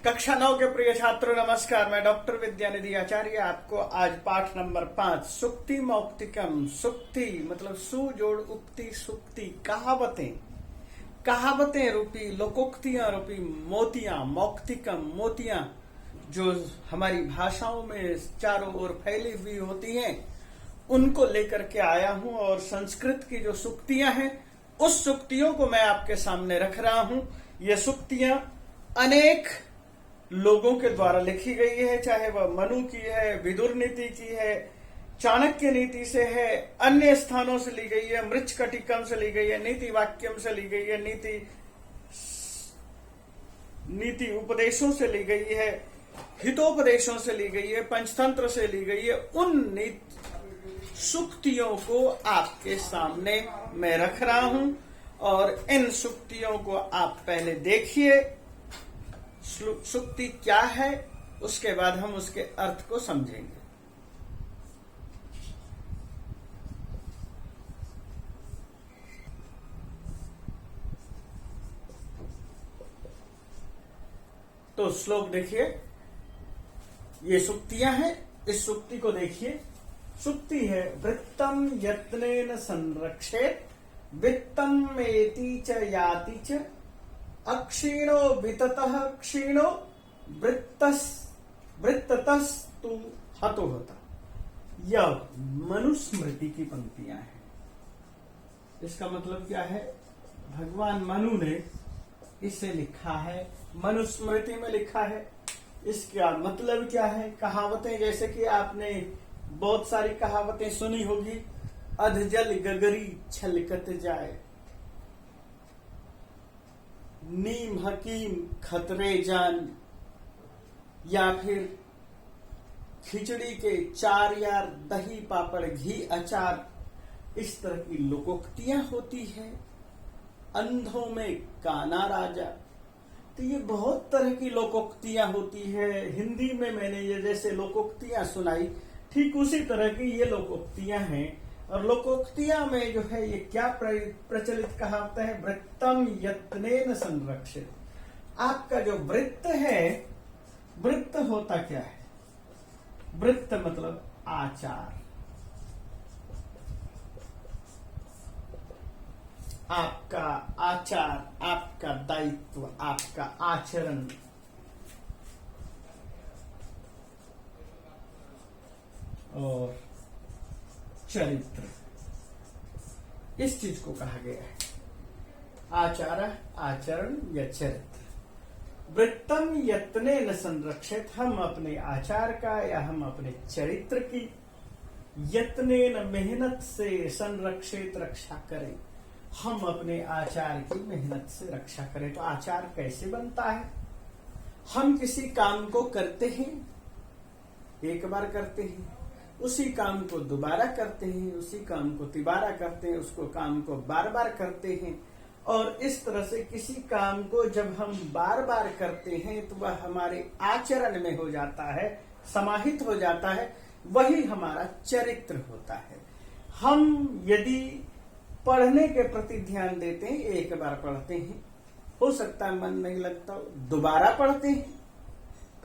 कक्षा 9 के प्रिय छात्रों नमस्कार। मैं डॉक्टर विद्यानिधि आचार्य आपको आज पाठ नंबर 5 सुक्ति मौक्तिकम। सुक्ति मतलब सु जोड़ उक्ति सुक्ति कहावतें रूपी लोकोक्तियां रूपी मोतियां मौक्तिकम मोतियां जो हमारी भाषाओं में चारों ओर फैली हुई होती हैं उनको लेकर के आया हूं। और संस्कृत की जो सुक्तियां हैं उस सुक्तियों को मैं आपके सामने रख रहा हूं। ये सुक्तियां अनेक लोगों के द्वारा लिखी गई है, चाहे वह मनु की है, विदुर नीति की है, चाणक्य नीति से है, अन्य स्थानों से ली गई है, मृच्छकटिकम से ली गई है, नीति वाक्यम से ली गई है, नीति उपदेशों से ली गई है, हितोपदेशों से ली गई है, पंचतंत्र से ली गई है। उन सुक्तियों को आपके सामने मैं रख रहा हूं और इन सुक्तियों को आप पहले देखिए सुक्ति क्या है, उसके बाद हम उसके अर्थ को समझेंगे। तो श्लोक देखिए, ये सुक्तियां हैं। इस सुक्ति को देखिए। सुक्ति है वृत्तम यत्नेन संरक्षेत वित्तम एति च याति च अक्षीणो विततः क्षीणो वृत्ततस्तु हतो होता। यह मनुस्मृति की पंक्तियां हैं। इसका मतलब क्या है? भगवान मनु ने इसे लिखा है, मनुस्मृति में लिखा है। इसका मतलब क्या है? कहावतें, जैसे कि आपने बहुत सारी कहावतें सुनी होगी। अधजल गगरी छलकत जाए, नीम हकीम खतरे जान, या फिर खिचड़ी के चार यार दही पापड़ घी अचार, इस तरह की लोकोक्तियां होती है। अंधों में काना राजा, तो ये बहुत तरह की लोकोक्तियां होती है। हिंदी में मैंने ये जैसे लोकोक्तियां सुनाई, ठीक उसी तरह की ये लोकोक्तियां हैं। और लोकोक्तियां में जो है ये क्या प्रचलित कहावत है? वृत्तम यत्नेन संरक्षित। आपका जो वृत्त है, वृत्त होता क्या है? वृत्त मतलब आचार। आपका आचार, आपका दायित्व, आपका आचरण, और चरित्र, इस चीज को कहा गया है आचार, आचरण या चरित्र। वृत्तम यत्नेन संरक्षित, हम अपने आचार का या हम अपने चरित्र की यत्नेन मेहनत से संरक्षित रक्षा करें। हम अपने आचार की मेहनत से रक्षा करें। तो आचार कैसे बनता है? हम किसी काम को करते हैं, एक बार करते हैं, उसी काम को दोबारा करते हैं, उसी काम को तिबारा करते हैं, उसको काम को बार बार करते हैं। और इस तरह से किसी काम को जब हम बार बार करते हैं तो वह हमारे आचरण में हो जाता है, समाहित हो जाता है। वही हमारा चरित्र होता है। हम यदि पढ़ने के प्रति ध्यान देते हैं, एक बार पढ़ते हैं, हो सकता है मन नहीं लगता, दोबारा पढ़ते हैं,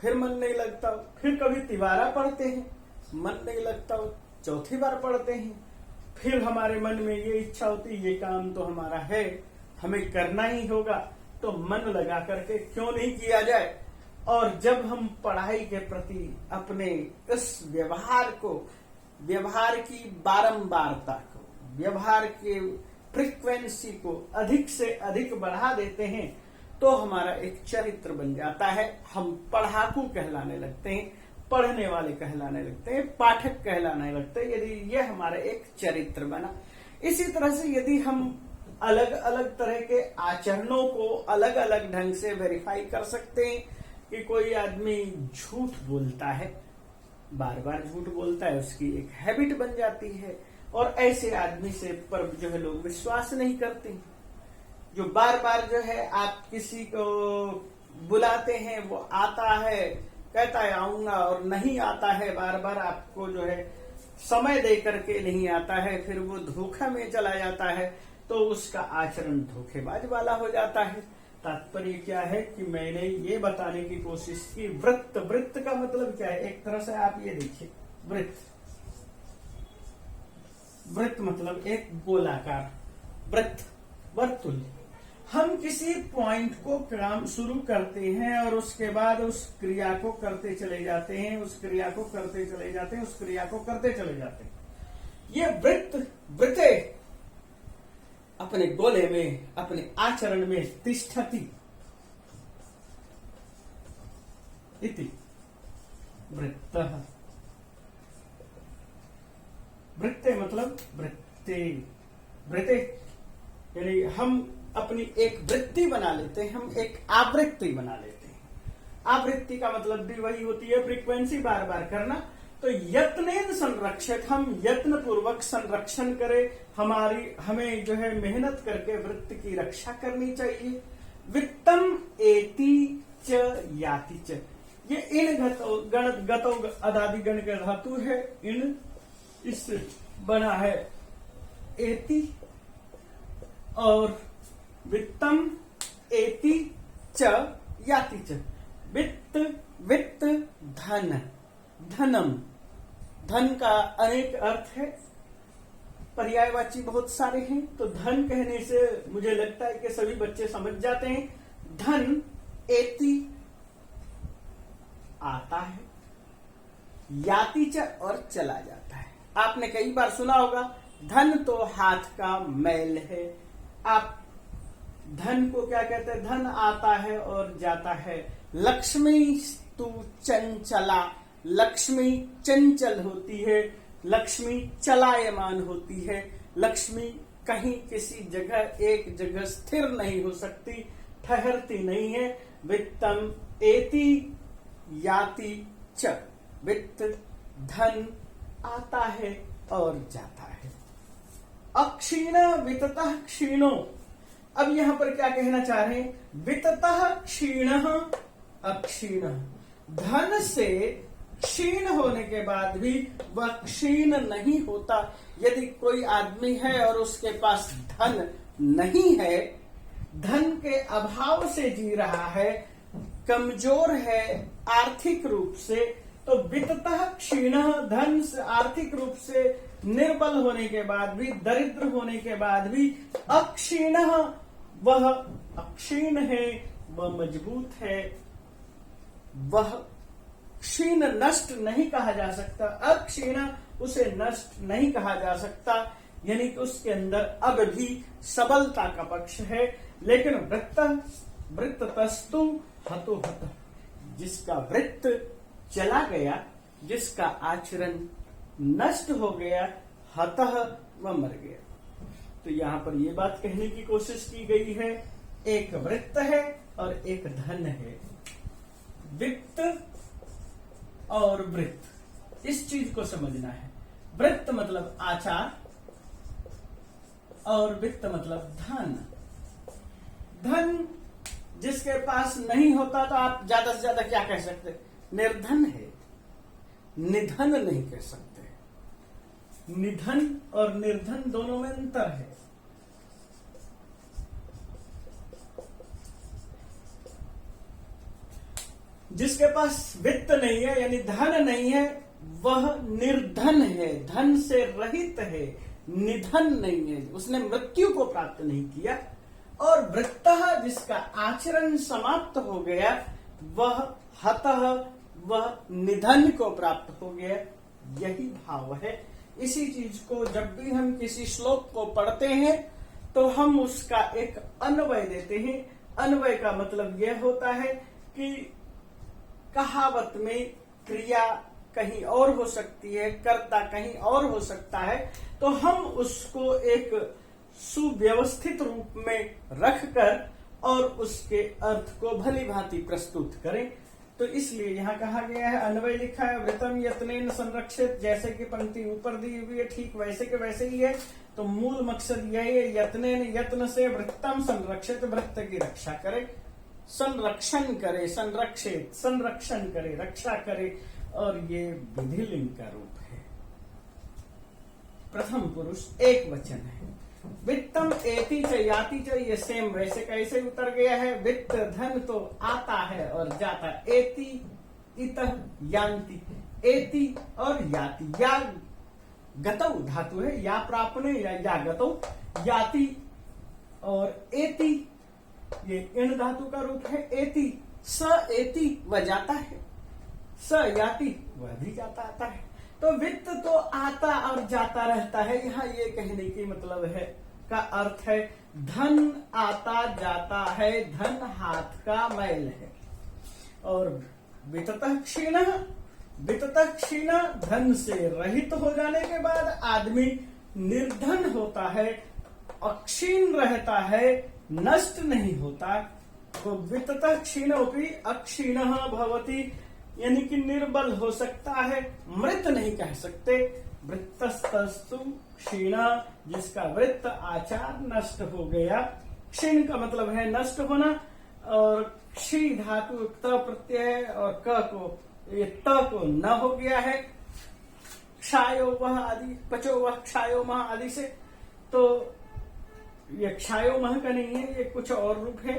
फिर मन नहीं लगता, फिर कभी तिबारा पढ़ते हैं, मन नहीं लगता, चौथी बार पढ़ते हैं, फिर हमारे मन में ये इच्छा होती है ये काम तो हमारा है, हमें करना ही होगा, तो मन लगा करके क्यों नहीं किया जाए। और जब हम पढ़ाई के प्रति अपने इस व्यवहार को, व्यवहार की बारंबारता को, व्यवहार के फ्रीक्वेंसी को अधिक से अधिक बढ़ा देते हैं तो हमारा एक चरित्र बन जाता है। हम पढ़ाकू कहलाने लगते हैं, पढ़ने वाले कहलाने लगते हैं, पाठक कहलाने लगते हैं, यदि यह हमारा एक चरित्र बना। इसी तरह से यदि हम अलग अलग तरह के आचरणों को अलग अलग ढंग से वेरीफाई कर सकते हैं कि कोई आदमी झूठ बोलता है, बार बार झूठ बोलता है, उसकी एक हैबिट बन जाती है, और ऐसे आदमी से पर जो है लोग विश्वास नहीं करते। जो बार बार जो है आप किसी को बुलाते हैं, वो आता है, कहता है आऊंगा, और नहीं आता है, बार बार आपको जो है समय दे करके नहीं आता है, फिर वो धोखा में चला जाता है, तो उसका आचरण धोखेबाज वाला हो जाता है। तात्पर्य क्या है कि मैंने ये बताने की कोशिश की वृत्त, वृत्त का मतलब क्या है? एक तरह से आप ये देखिए, वृत्त, वृत्त मतलब एक गोलाकार, वृत्त, वर्तुल। हम किसी पॉइंट को काम शुरू करते हैं और उसके बाद उस क्रिया को करते चले जाते हैं, उस क्रिया को करते चले जाते हैं, उस क्रिया को करते चले जाते हैं। ये वृत्त, वृत्ते अपने गोले में, अपने आचरण में तिष्ठति इति वृत्तः। वृत्ते मतलब वृत्ते, वृत्ते यानी हम अपनी एक वृत्ति बना लेते हैं, हम एक आवृत्ति बना लेते हैं। आवृत्ति का मतलब भी वही होती है फ्रीक्वेंसी, बार बार करना। तो यत्नेन संरक्षित, हम यत्न पूर्वक संरक्षण करें, हमें जो है मेहनत करके वृत्त की रक्षा करनी चाहिए। वित्तम एति च याति च, ये इन गतो अदादि गण का धातु है। इन इससे बना है एति, और वित्तम एति च याति च। वित्त, वित्त धन, धनम, धन का अनेक अर्थ है, पर्यायवाची बहुत सारे हैं। तो धन कहने से मुझे लगता है कि सभी बच्चे समझ जाते हैं। धन एति आता है, याति च और चला जाता है। आपने कई बार सुना होगा धन तो हाथ का मैल है। आप धन को क्या कहते हैं? धन आता है और जाता है। लक्ष्मी तू चंचला, लक्ष्मी चंचल होती है, लक्ष्मी चलायमान होती है। लक्ष्मी कहीं किसी जगह एक जगह स्थिर नहीं हो सकती, ठहरती नहीं है। वित्तम एति याति च, वित्त धन आता है और जाता है। अक्षीण वित्ततः क्षीणो, अब यहां पर क्या कहना चाह रहे हैं? वित्ततः क्षीण अक्षीण, धन से क्षीण होने के बाद भी वह क्षीण नहीं होता। यदि कोई आदमी है और उसके पास धन नहीं है, धन के अभाव से जी रहा है, कमजोर है आर्थिक रूप से, तो वित्ततः क्षीण, धन से आर्थिक रूप से निर्बल होने के बाद भी, दरिद्र होने के बाद भी, अक्षीण, वह अक्षीण है, वह मजबूत है, वह क्षीण नष्ट नहीं कहा जा सकता। अक्षीण उसे नष्ट नहीं कहा जा सकता, यानी कि उसके अंदर अब भी सबलता का पक्ष है। लेकिन वृत्त, वृत्तस्तु हतो हत, जिसका वृत्त चला गया, जिसका आचरण नष्ट हो गया, हतः वह मर गया। तो यहां पर यह बात कहने की कोशिश की गई है, एक वृत्त है और एक धन है। वित्त और वृत्त, इस चीज को समझना है। वृत्त मतलब आचार और वित्त मतलब धन। धन जिसके पास नहीं होता तो आप ज्यादा से ज्यादा क्या कह सकते? निर्धन है, निधन नहीं कह सकते। निधन और निर्धन दोनों में अंतर है। जिसके पास वित्त नहीं है यानी धन नहीं है, वह निर्धन है, धन से रहित है, निधन नहीं है, उसने मृत्यु को प्राप्त नहीं किया। और वृत्तः, जिसका आचरण समाप्त हो गया, वह हतः, वह निधन को प्राप्त हो गया। यही भाव है। इसी चीज को जब भी हम किसी श्लोक को पढ़ते हैं तो हम उसका एक अन्वय देते हैं। अन्वय का मतलब यह होता है कि कहावत में क्रिया कहीं और हो सकती है, कर्ता कहीं और हो सकता है, तो हम उसको एक सुव्यवस्थित रूप में रखकर और उसके अर्थ को भली भांति प्रस्तुत करें। तो इसलिए यहाँ कहा गया है, अन्वय लिखा है, वृतम यत्नेन संरक्षित, जैसे कि पंक्ति ऊपर दी हुई है ठीक वैसे के वैसे ही है। तो मूल मकसद यही है, यत्नेन, यत्न से वृत्तम संरक्षित, वृत्त की रक्षा करे, संरक्षण करे, संरक्षित, संरक्षण करे, रक्षा करे। और ये विधिलिंग का रूप है, प्रथम पुरुष एक वचन है। वित्तम एति च याति च, ये सेम वैसे कैसे उतर गया है। वित्त धन तो आता है और जाता, एति इतः यान्ति, एति और याति, या गतौ धातु है, या प्रापणे या गतौ, याति और एति ये इन धातु का रूप है। एति स एति वह जाता है, स याति वह भी जाता आता है। तो वित्त तो आता और जाता रहता है। यहाँ ये कहने की मतलब है का अर्थ है धन आता जाता है, धन हाथ का मैल है। और वित्ततः क्षीण, वित्ततः क्षीण धन से रहित हो जाने के बाद आदमी निर्धन होता है, अक्षीण रहता है, नष्ट नहीं होता। तो वित्ततः क्षीणोपि अक्षीणः भवति, यानी कि निर्बल हो सकता है, मृत नहीं कह सकते। वृत्तस्तस्तु क्षीण, जिसका वृत्त आचार नष्ट हो गया। क्षीण का मतलब है नष्ट होना, और क्षी धातु त प्रत्यय और क को, ये त को न हो गया है, क्षायो वह आदि, पचो वह क्षायो मह आदि से, तो ये क्षायो मह का नहीं है, ये कुछ और रूप है।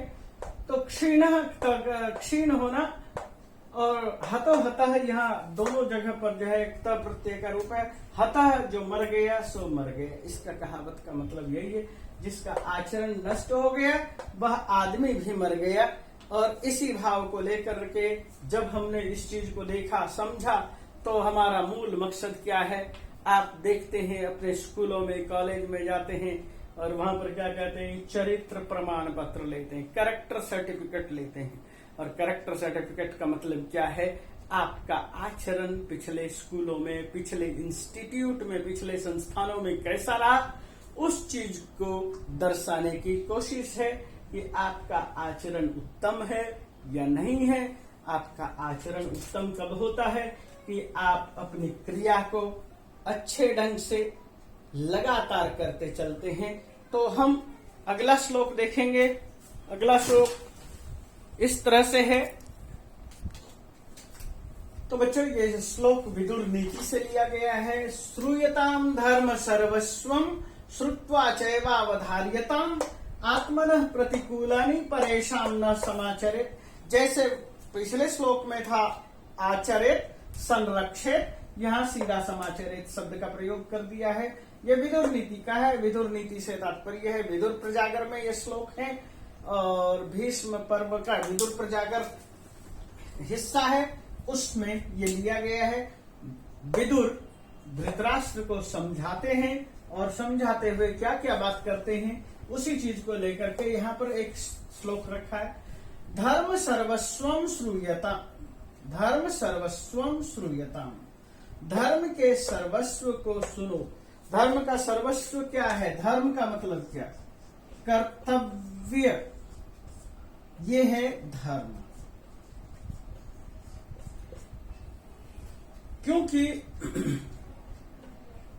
तो क्षीण, क्षीण होना, और हतो हतः यहाँ दोनों जगह पर जो है त प्रत्यय का रूप है। हतः जो मर गया सो मर गया, इसका कहावत का मतलब यही है, जिसका आचरण नष्ट हो गया वह आदमी भी मर गया। और इसी भाव को लेकर के जब हमने इस चीज को देखा समझा, तो हमारा मूल मकसद क्या है। आप देखते हैं अपने स्कूलों में, कॉलेज में जाते हैं और वहां पर क्या कहते हैं, चरित्र प्रमाण पत्र लेते हैं, कैरेक्टर सर्टिफिकेट लेते हैं। और कैरेक्टर सर्टिफिकेट का मतलब क्या है, आपका आचरण पिछले स्कूलों में, पिछले इंस्टीट्यूट में, पिछले संस्थानों में कैसा रहा, उस चीज को दर्शाने की कोशिश है कि आपका आचरण उत्तम है या नहीं है। आपका आचरण उत्तम कब होता है कि आप अपनी क्रिया को अच्छे ढंग से लगातार करते चलते हैं। तो हम अगला श्लोक देखेंगे। अगला श्लोक इस तरह से है। तो बच्चों ये श्लोक विदुर नीति से लिया गया है। श्रूयताम धर्म सर्वस्वम श्रुत्वा चैवावधार्यताम आत्मनः प्रतिकूलानि परेशान न समाचरेत। जैसे पिछले श्लोक में था आचरेत, संरक्षित, यहाँ सीधा समाचरित शब्द का प्रयोग कर दिया है। यह विदुर नीति का है। विदुर नीति से तात्पर्य है विदुर प्रजागर में यह श्लोक है, और भीष्म पर्व का विदुर प्रजागर हिस्सा है, उसमें ये लिया गया है। विदुर धृतराष्ट्र को समझाते हैं, और समझाते हुए क्या क्या बात करते हैं उसी चीज को लेकर के यहाँ पर एक श्लोक रखा है। धर्म सर्वस्वम श्रूयता, धर्म सर्वस्वम श्रूयताम, धर्म के सर्वस्व को सुनो। धर्म का सर्वस्व क्या है, धर्म का मतलब क्या, कर्तव्य, ये है धर्म। क्योंकि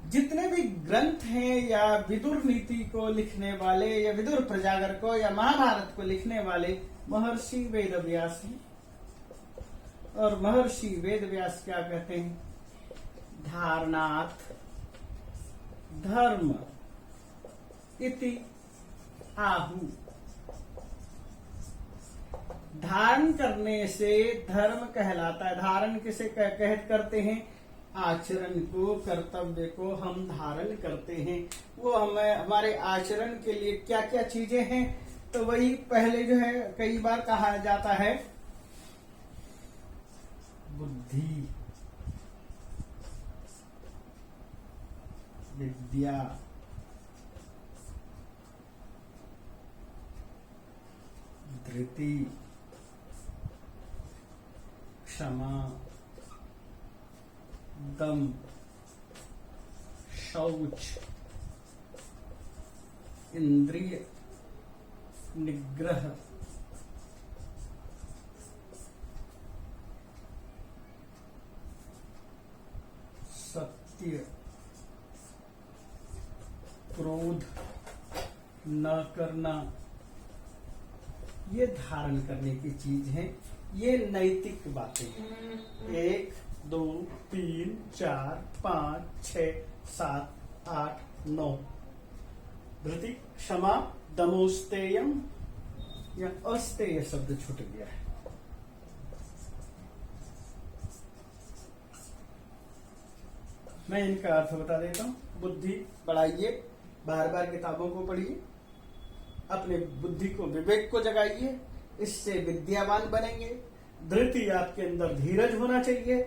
जितने भी ग्रंथ हैं या विदुर नीति को लिखने वाले या विदुर प्रजागर को या महाभारत को लिखने वाले महर्षि वेदव्यास हैं। और महर्षि वेदव्यास क्या कहते हैं, धारणात् धर्म इति आहु, धारण करने से धर्म कहलाता है। धारण किसे कहत करते हैं, आचरण को, कर्तव्य को हम धारण करते हैं। वो हमें हमारे आचरण के लिए क्या क्या चीजें हैं, तो वही पहले जो है कई बार कहा जाता है, बुद्धि, विद्या, धृति, क्षमा, दम, शौच, इंद्रिय निग्रह, सत्य, क्रोध न करना, ये धारण करने की चीज है। ये नैतिक बातें हैं। 1 2 3 4 5 6 7 8 9, धृति, क्षमा, दमोस्तेयम या अस्तेय शब्द छूट गया है। मैं इनका अर्थ बता देता हूं। बुद्धि बढ़ाइए, बार बार किताबों को पढ़िए, अपने बुद्धि को, विवेक को जगाइए, इससे विद्यावान बनेंगे। धृति, आपके अंदर धीरज होना चाहिए।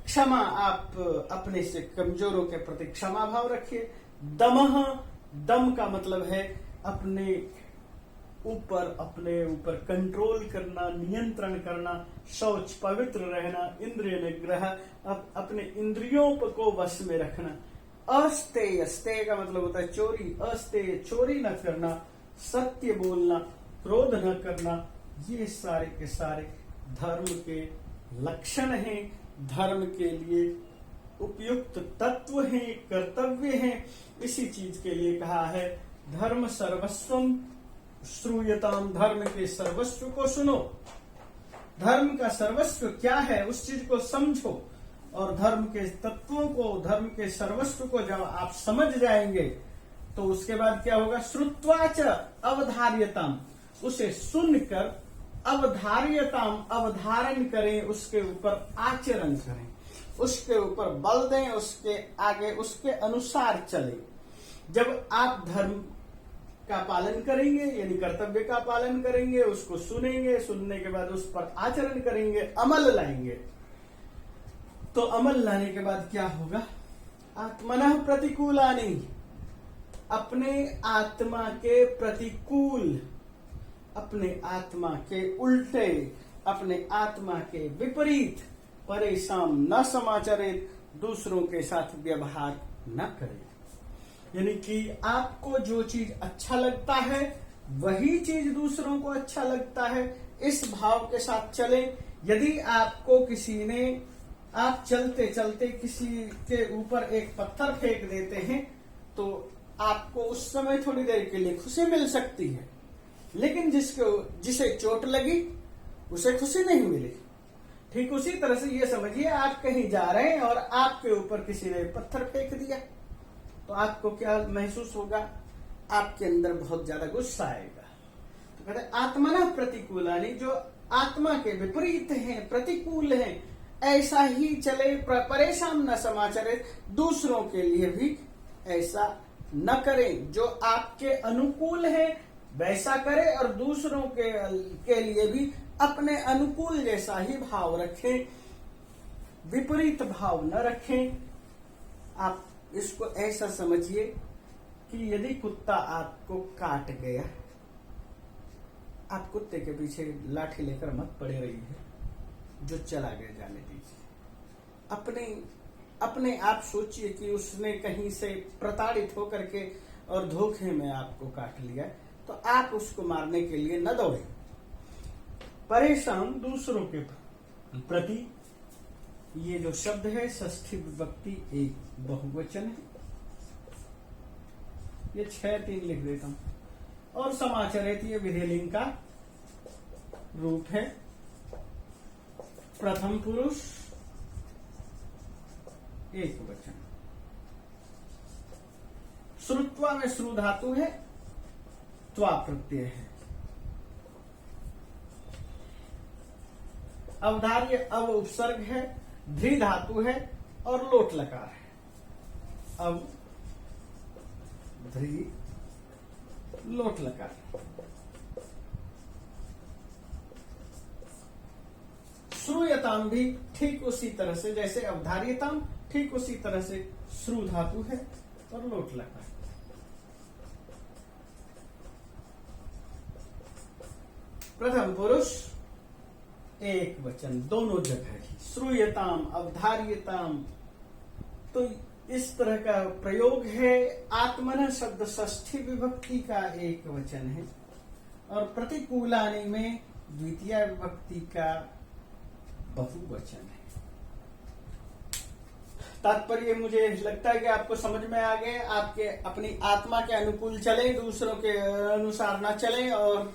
क्षमा, आप अपने से कमजोरों के प्रति क्षमा भाव रखिए। दमः, दम का मतलब है अपने ऊपर कंट्रोल करना, नियंत्रण करना, शौच, पवित्र रहना, इंद्रिय निग्रह, अपने इंद्रियों को वश में रखना। अस्तेय, स्तेय का मतलब होता है चोरी, अस्तेय, चोरी न करना, सत्य बोलना, क्रोध न करना, ये सारे के सारे धर्म के लक्षण हैं, धर्म के लिए उपयुक्त तत्व हैं, कर्तव्य हैं। इसी चीज के लिए कहा है धर्म सर्वस्वम श्रूयताम, धर्म के सर्वस्व को सुनो। धर्म का सर्वस्व क्या है उस चीज को समझो, और धर्म के तत्वों को, धर्म के सर्वस्व को जब आप समझ जाएंगे तो उसके बाद क्या होगा, श्रुत्वाच अवधार्यताम, उसे सुनकर अवधार्यताम, अवधारण करें, उसके ऊपर आचरण करें, उसके ऊपर बल दें, उसके आगे उसके अनुसार चले। जब आप धर्म का पालन करेंगे यानी कर्तव्य का पालन करेंगे, उसको सुनेंगे, सुनने के बाद उस पर आचरण करेंगे, अमल लाएंगे, तो अमल लाने के बाद क्या होगा, आत्मनः प्रतिकूलानि, अपने आत्मा के प्रतिकूल, अपने आत्मा के उल्टे, अपने आत्मा के विपरीत, परेशान न समाचरित, दूसरों के साथ व्यवहार न करें। यानी कि आपको जो चीज अच्छा लगता है वही चीज दूसरों को अच्छा लगता है, इस भाव के साथ चले। यदि आपको किसी ने, आप चलते चलते किसी के ऊपर एक पत्थर फेंक देते हैं तो आपको उस समय थोड़ी देर के लिए खुशी मिल सकती है, लेकिन जिसे चोट लगी उसे खुशी नहीं मिली। ठीक उसी तरह से ये समझिए, आप कहीं जा रहे हैं और आपके ऊपर किसी ने पत्थर फेंक दिया तो आपको क्या महसूस होगा, आपके अंदर बहुत ज्यादा गुस्सा आएगा। तो कहते आत्मना प्रतिकूलानि, जो आत्मा के विपरीत हैं, प्रतिकूल हैं, ऐसा ही चले, परेशान न समाचरे, दूसरों के लिए भी ऐसा न करें। जो आपके अनुकूल है वैसा करे और दूसरों के लिए भी अपने अनुकूल जैसा ही भाव रखें, विपरीत भाव न रखें। आप इसको ऐसा समझिए कि यदि कुत्ता आपको काट गया, आप कुत्ते के पीछे लाठी लेकर मत पड़े रहिए, जो चला गया जाने दीजिए। अपने आप सोचिए कि उसने कहीं से प्रताड़ित होकर के और धोखे में आपको काट लिया, तो आप उसको मारने के लिए न दौड़े। परेशान दूसरों के प्रति, ये जो शब्द है षष्ठी विभक्ति एक बहुवचन है, ये 6-3 लिख देता हूं। और समाचरित ये विधिलिंग का रूप है, प्रथम पुरुष एक वचन। श्रुत्वा में श्रु धातु है, त्वा प्रत्यय है। अवधार्य अव उपसर्ग है, ध्री धातु है और लोट लकार है। अव ध्री लोट लकार। श्रूयताम भी ठीक उसी तरह से, जैसे अवधार्यताम ठीक उसी तरह से श्रु धातु है और लोट लकार। प्रथम पुरुष एक वचन, दोनों जगह ही, श्रूयताम अवधार्यताम। तो इस तरह का प्रयोग है। आत्मन शब्द षष्ठी विभक्ति का एक वचन है और प्रतिकूलानि में द्वितीय विभक्ति का बहुवचन है। तात्पर्य मुझे लगता है कि आपको समझ में आ गए। आपके अपनी आत्मा के अनुकूल चले, दूसरों के अनुसार ना चले। और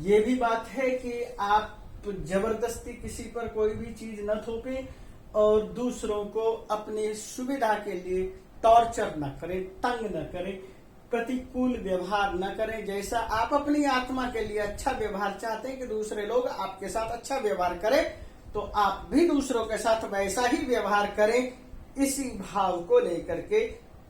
ये भी बात है कि आप जबरदस्ती किसी पर कोई भी चीज न थोपें और दूसरों को अपनी सुविधा के लिए टॉर्चर न करें, तंग न करें। प्रतिकूल व्यवहार न करें। जैसा आप अपनी आत्मा के लिए अच्छा व्यवहार चाहते हैं कि दूसरे लोग आपके साथ अच्छा व्यवहार करें, तो आप भी दूसरों के साथ वैसा ही व्यवहार करें। इसी भाव को लेकर के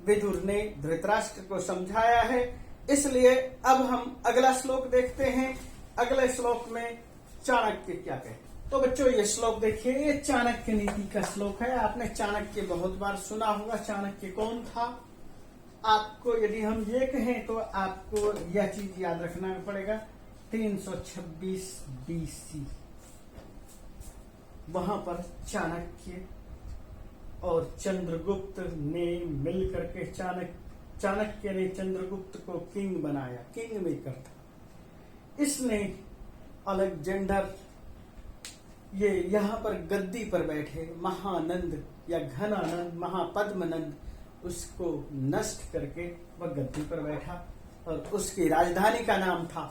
विदुर ने धृतराष्ट्र को समझाया है। इसलिए अब हम अगला श्लोक देखते हैं। अगले श्लोक में चाणक्य क्या कहते। तो बच्चों ये श्लोक देखिए, ये चाणक्य नीति का श्लोक है। आपने चाणक्य बहुत बार सुना होगा। चाणक्य कौन था? आपको यदि हम ये कहें तो आपको यह चीज याद रखना पड़ेगा। 326 BC वहां पर चाणक्य और चंद्रगुप्त ने मिलकर के चाणक्य ने चंद्रगुप्त को किंग बनाया, किंग मेकर था। इसने अलेक्जेंडर ये यहाँ पर गद्दी पर बैठे महानंद या घनानंद महापद्मनंद, उसको नष्ट करके वह गद्दी पर बैठा और उसकी राजधानी का नाम था,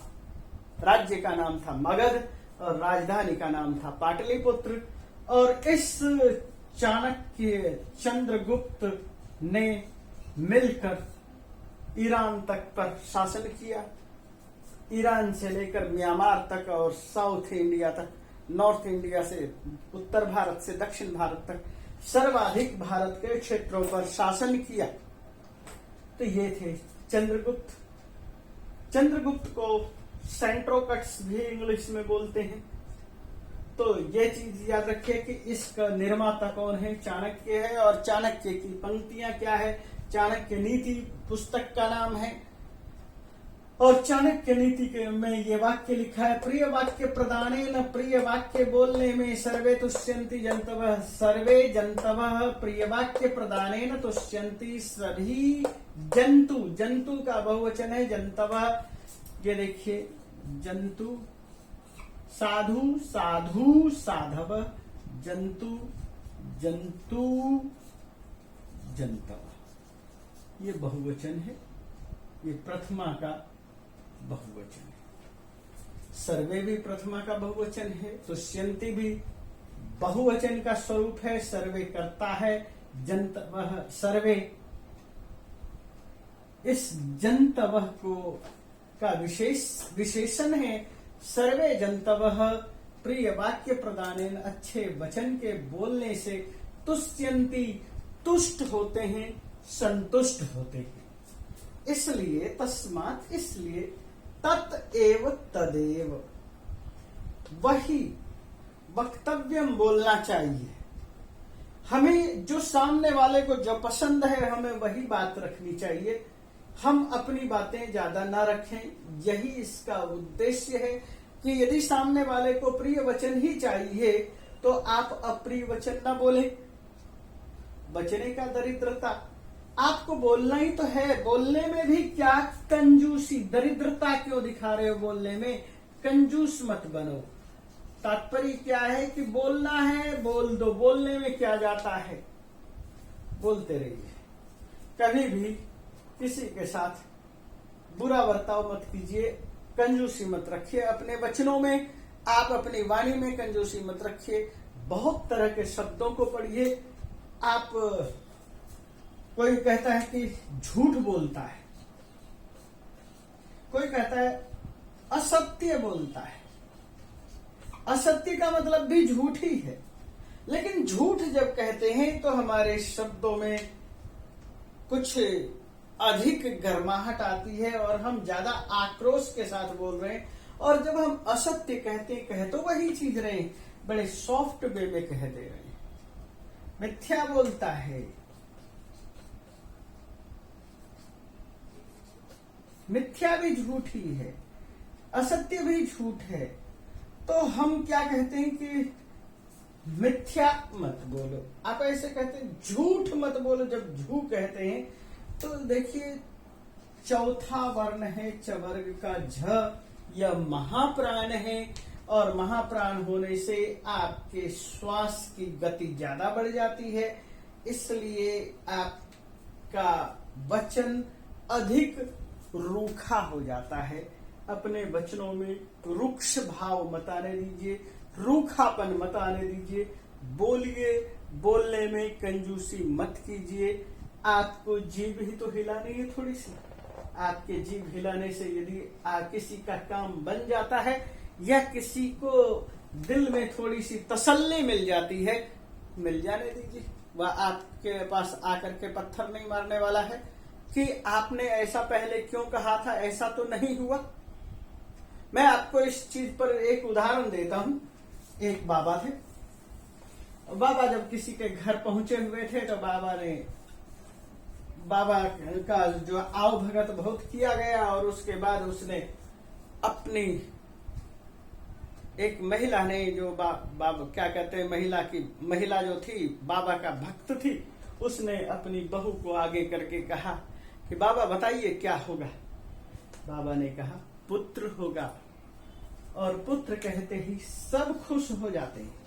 राज्य का नाम था मगध और राजधानी का नाम था पाटलिपुत्र। और इस चाणक्य चंद्रगुप्त ने मिलकर ईरान तक पर शासन किया। ईरान से लेकर म्यांमार तक और साउथ इंडिया तक, नॉर्थ इंडिया से उत्तर भारत से दक्षिण भारत तक सर्वाधिक भारत के क्षेत्रों पर शासन किया। तो ये थे चंद्रगुप्त। चंद्रगुप्त को सेंट्रोकट्स भी इंग्लिश में बोलते हैं। तो ये चीज याद रखिए कि इसका निर्माता कौन है? चाणक्य है। और चाणक्य की पंक्तियां क्या है? चाणक्य नीति पुस्तक का नाम है। और चाणक्य नीति के में ये वाक्य लिखा है, प्रिय वाक्य प्रदानेन, प्रिय वाक्य बोलने में सर्वे तुष्यंति जंतवः, सर्वे जंतवः प्रिय वाक्य प्रदानेन तुष्यंति, सभी जंतु, जंतु का बहुवचन है जंतवः। ये देखिए जंतु, साधु साधु साधव, जंतु जंतु जंतव, ये बहुवचन है। ये प्रथमा का बहुवचन है। सर्वे भी प्रथमा का बहुवचन है। तुष्यंति भी बहुवचन का स्वरूप है, सर्वे करता है। जंतवः सर्वे, इस जंतवः को का विशेषण है। सर्वे जंतवः प्रिय वाक्य प्रदानेन, अच्छे वचन के बोलने से, तुष्यंति तुष्ट होते हैं, संतुष्ट होते हैं। इसलिए तस्मात्, इसलिए तत् एव तदेव, वही वक्तव्यम बोलना चाहिए। हमें जो सामने वाले को जो पसंद है हमें वही बात रखनी चाहिए। हम अपनी बातें ज्यादा ना रखें। यही इसका उद्देश्य है कि यदि सामने वाले को प्रिय वचन ही चाहिए तो आप अप्रिय वचन ना बोले। बचने का दरिद्रता, आपको बोलना ही तो है। बोलने में भी क्या कंजूसी, दरिद्रता क्यों दिखा रहे हो? बोलने में कंजूस मत बनो। तात्पर्य क्या है कि बोलना है बोल दो, बोलने में क्या जाता है, बोलते रहिए। कभी भी किसी के साथ बुरा बर्ताव मत कीजिए, कंजूसी मत रखिए अपने वचनों में, आप अपनी वाणी में कंजूसी मत रखिए। बहुत तरह के शब्दों को पढ़िए। आप, कोई कहता है कि झूठ बोलता है, कोई कहता है असत्य बोलता है। असत्य का मतलब भी झूठ ही है। लेकिन झूठ जब कहते हैं तो हमारे शब्दों में कुछ अधिक गर्माहट आती है और हम ज्यादा आक्रोश के साथ बोल रहे हैं। और जब हम असत्य कहते हैं, कह तो वही चीज रहे हैं, बड़े सॉफ्ट वे में कह दे रहे हैं। मिथ्या बोलता है, मिथ्या भी झूठ ही है, असत्य भी झूठ है। तो हम क्या कहते हैं कि मिथ्या मत बोलो। आप ऐसे कहते हैं झूठ मत बोलो। जब झू कहते हैं तो देखिए चौथा वर्ण है चवर्ग का झ, यह महाप्राण है। और महाप्राण होने से आपके श्वास की गति ज्यादा बढ़ जाती है, इसलिए आपका वचन अधिक रूखा हो जाता है। अपने वचनों में रुक्ष भाव मत आने दीजिए, रूखापन मत आने दीजिए। बोलिए, बोलने में कंजूसी मत कीजिए। आपको जीभ ही तो हिलानी है थोड़ी सी, आपके जीभ हिलाने से यदि किसी का काम बन जाता है या किसी को दिल में थोड़ी सी तसल्ली मिल जाती है, मिल जाने दीजिए। वह आपके पास आकर के पत्थर नहीं मारने वाला है कि आपने ऐसा पहले क्यों कहा था, ऐसा तो नहीं हुआ। मैं आपको इस चीज पर एक उदाहरण देता हूं। एक बाबा थे, बाबा जब किसी के घर पहुंचे हुए थे तो बाबा का जो आव भगत बहुत किया गया और उसके बाद उसने अपनी एक महिला ने जो बाबा क्या कहते हैं, महिला जो थी बाबा का भक्त थी, उसने अपनी बहू को आगे करके कहा कि बाबा बताइए क्या होगा। बाबा ने कहा पुत्र होगा, और पुत्र कहते ही सब खुश हो जाते हैं।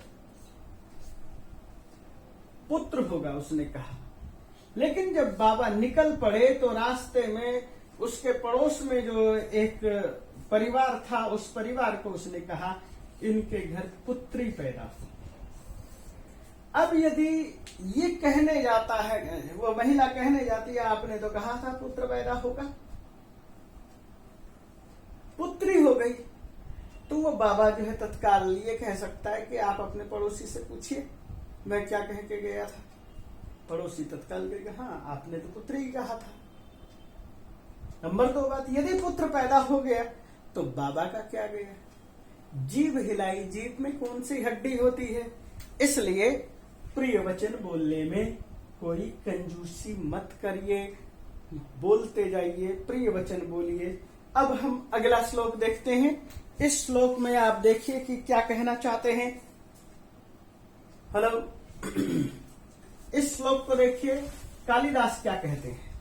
पुत्र होगा उसने कहा। लेकिन जब बाबा निकल पड़े तो रास्ते में उसके पड़ोस में जो एक परिवार था, उस परिवार को उसने कहा इनके घर पुत्री पैदा हो। अब यदि ये कहने जाता है, वो महिला कहने जाती है आपने तो कहा था पुत्र पैदा होगा, पुत्री हो गई, तो वो बाबा जो है तत्काल ये कह सकता है कि आप अपने पड़ोसी से पूछिए मैं क्या कह के गया था। पड़ोसी तत्काल कहेगा हाँ आपने तो पुत्र ही कहा था। नंबर 2 बात, यदि पुत्र पैदा हो गया तो बाबा का क्या गया। जीभ हिलाई, जीभ में कौन सी हड्डी होती है। इसलिए प्रिय वचन बोलने में कोई कंजूसी मत करिए, बोलते जाइए, प्रिय वचन बोलिए। अब हम अगला श्लोक देखते हैं। इस श्लोक में आप देखिए कि क्या कहना चाहते हैं। हेलो, इस श्लोक को देखिए कालिदास क्या कहते हैं।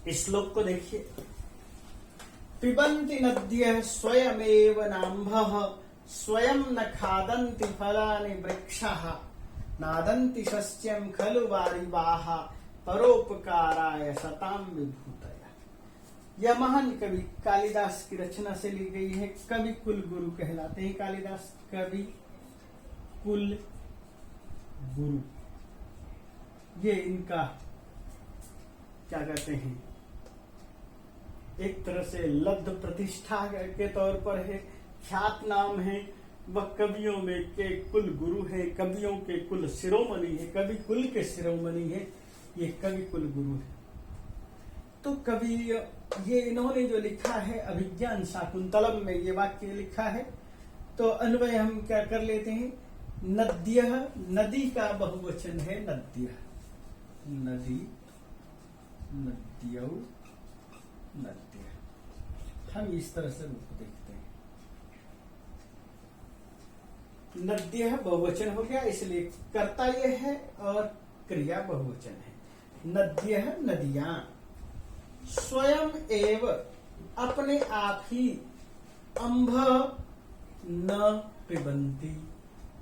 इस श्लोक को देखिए, पिबन्ति नद्यः स्वयमेव नाम्भः स्वयं न खादन्ति फलानि वृक्षः नादन्ति सस्यं खलु वारिवाः परोपकाराय सतां विभूतया। यह महान कवि कालिदास की रचना से ली गई है। कवि कुल गुरु कहलाते हैं कालिदास, कवि कुल गुरु, ये इनका क्या कहते हैं, एक तरह से लब्ध प्रतिष्ठा के तौर पर है, ख्यात नाम है। वह कवियों में के कुल गुरु है, कवियों के कुल शिरोमणि है, कवि कुल के शिरोमणि है, ये कवि कुल गुरु है। तो कवि ये इन्होंने जो लिखा है अभिज्ञान शाकुंतलम में ये वाक्य लिखा है, तो अन्वय हम क्या कर लेते हैं। नद्यः, नदी का बहुवचन है नद्यः, नदी, नद्यौ, नद्यः। हम इस तरह से रूप देखते हैं। नद्यः बहुवचन हो गया, इसलिए कर्ता ये है और क्रिया बहुवचन है। नद्यः नदियां, स्वयं एव अपने आप ही, अंभ न पिबंती,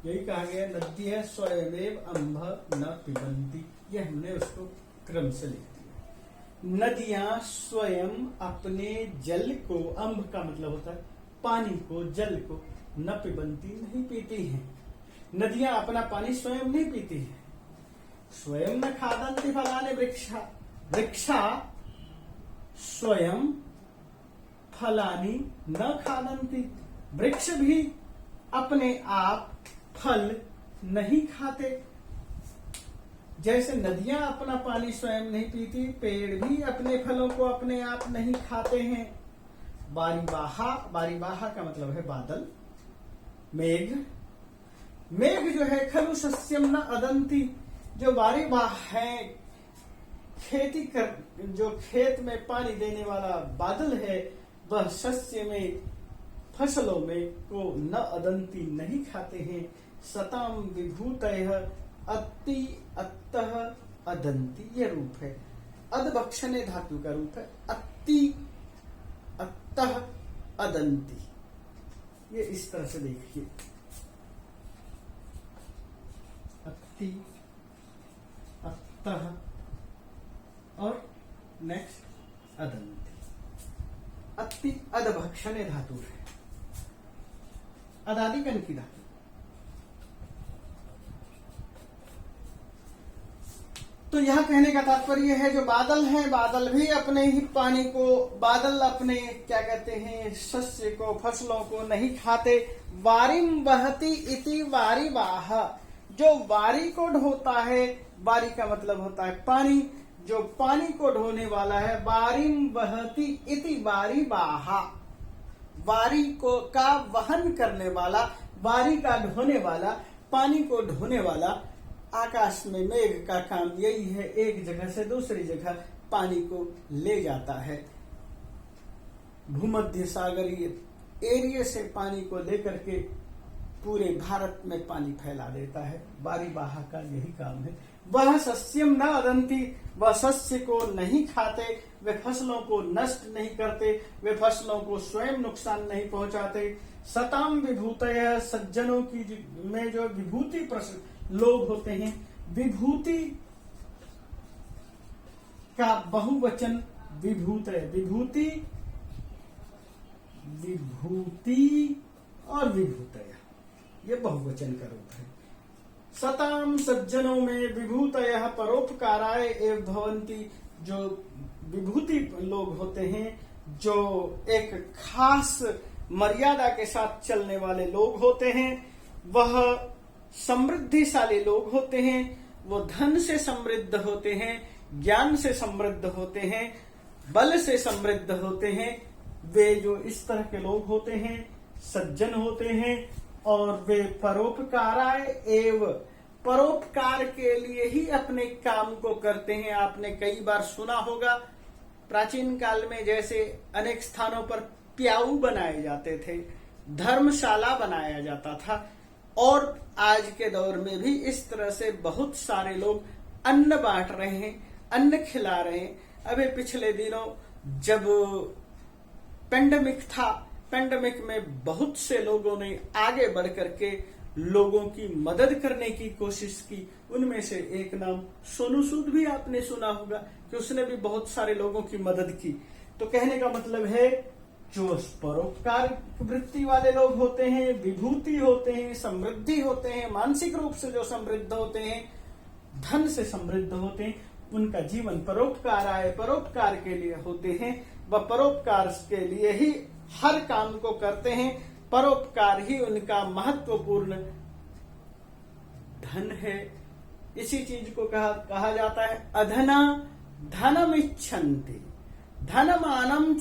यही कहा गया। नद्यः स्वयमेव अंभ न पिबंती, ये हमने उसको क्रम से लिख दिया। नदियां स्वयं अपने जल को, अंभ का मतलब होता है पानी को, जल को, न पिबंती नहीं पीती हैं। नदियां अपना पानी स्वयं नहीं पीती हैं। स्वयं न खादन्ति फलानि वृक्षा, वृक्षा स्वयं फलानि न खादन्ति, वृक्ष भी अपने आप फल नहीं खाते। जैसे नदियां अपना पानी स्वयं नहीं पीती, पेड़ भी अपने फलों को अपने आप नहीं खाते हैं। वारिवाहा, वारिवाहा का मतलब है बादल, मेघ, मेघ जो है खलु सस्यम न अदंती, जो वारिवाह है, खेती कर, जो खेत में पानी देने वाला बादल है, वह सस्य में, फसलों में को न अदंती नहीं खाते हैं। सताम विभूतयः अति अत्तः अदंती, ये रूप है। अदभक्षणे धातु का रूप है। अति अत्तः अदंती, ये इस तरह से देखिए। अति अत्तः और नेक्स्ट अदंती। अति अदभक्षणे धातु है, अदादिगण की धातु। तो यह कहने का तात्पर्य है जो बादल हैं, बादल भी अपने ही पानी को, बादल अपने क्या कहते हैं शस्य को, फसलों को नहीं खाते। वारिम वहति इति वारी वाह, जो वारी को ढोता है, वारी का मतलब होता है पानी, जो पानी को ढोने वाला है, वारिम वहति इति वारी वाह, वारी को का वहन करने वाला, वारी का ढोने वाला, पानी को ढोने वाला। आकाश में मेघ का काम यही है, एक जगह से दूसरी जगह पानी को ले जाता है। भूमध्य सागरीय एरिया से पानी को लेकर के पूरे भारत में पानी फैला देता है। वारीवाह का यही काम है। वह सस्यम न अदंती, वह सस्य को नहीं खाते, वे फसलों को नष्ट नहीं करते, वे फसलों को स्वयं नुकसान नहीं पहुंचाते। सताम विभूतय, सज्जनों की में जो विभूति लोग होते हैं, विभूति का बहुवचन विभूत है। विभूति, विभूति और विभूतय, ये बहुवचन का रूप है। सताम सज्जनों में विभूतयः परोपकाराय एव भवन्ति, जो विभूति लोग होते हैं, जो एक खास मर्यादा के साथ चलने वाले लोग होते हैं, वह समृद्धिशाली लोग होते हैं, वो धन से समृद्ध होते हैं, ज्ञान से समृद्ध होते हैं, बल से समृद्ध होते हैं। वे जो इस तरह के लोग होते हैं सज्जन होते हैं, और वे परोपकाराय एव, परोपकार के लिए ही अपने काम को करते हैं। आपने कई बार सुना होगा, प्राचीन काल में जैसे अनेक स्थानों पर प्याऊ बनाए जाते थे, धर्मशाला बनाया जाता था, और आज के दौर में भी इस तरह से बहुत सारे लोग अन्न बांट रहे हैं, अन्न खिला रहे हैं। अभी पिछले दिनों जब पेंडेमिक था, पेंडेमिक में बहुत से लोगों ने आगे बढ़ करके लोगों की मदद करने की कोशिश की। उनमें से एक नाम सोनू सूद भी आपने सुना होगा कि उसने भी बहुत सारे लोगों की मदद की। तो कहने का मतलब है जो परोपकार वृत्ति वाले लोग होते हैं, विभूति होते हैं, समृद्धि होते हैं, मानसिक रूप से जो समृद्ध होते हैं, धन से समृद्ध होते हैं, उनका जीवन परोपकार आए, परोपकार के लिए होते हैं। वह परोपकार के लिए ही हर काम को करते हैं। परोपकार ही उनका महत्वपूर्ण धन है। इसी चीज को कहा जाता है अधना धनम इच्छन्ति, धनमानम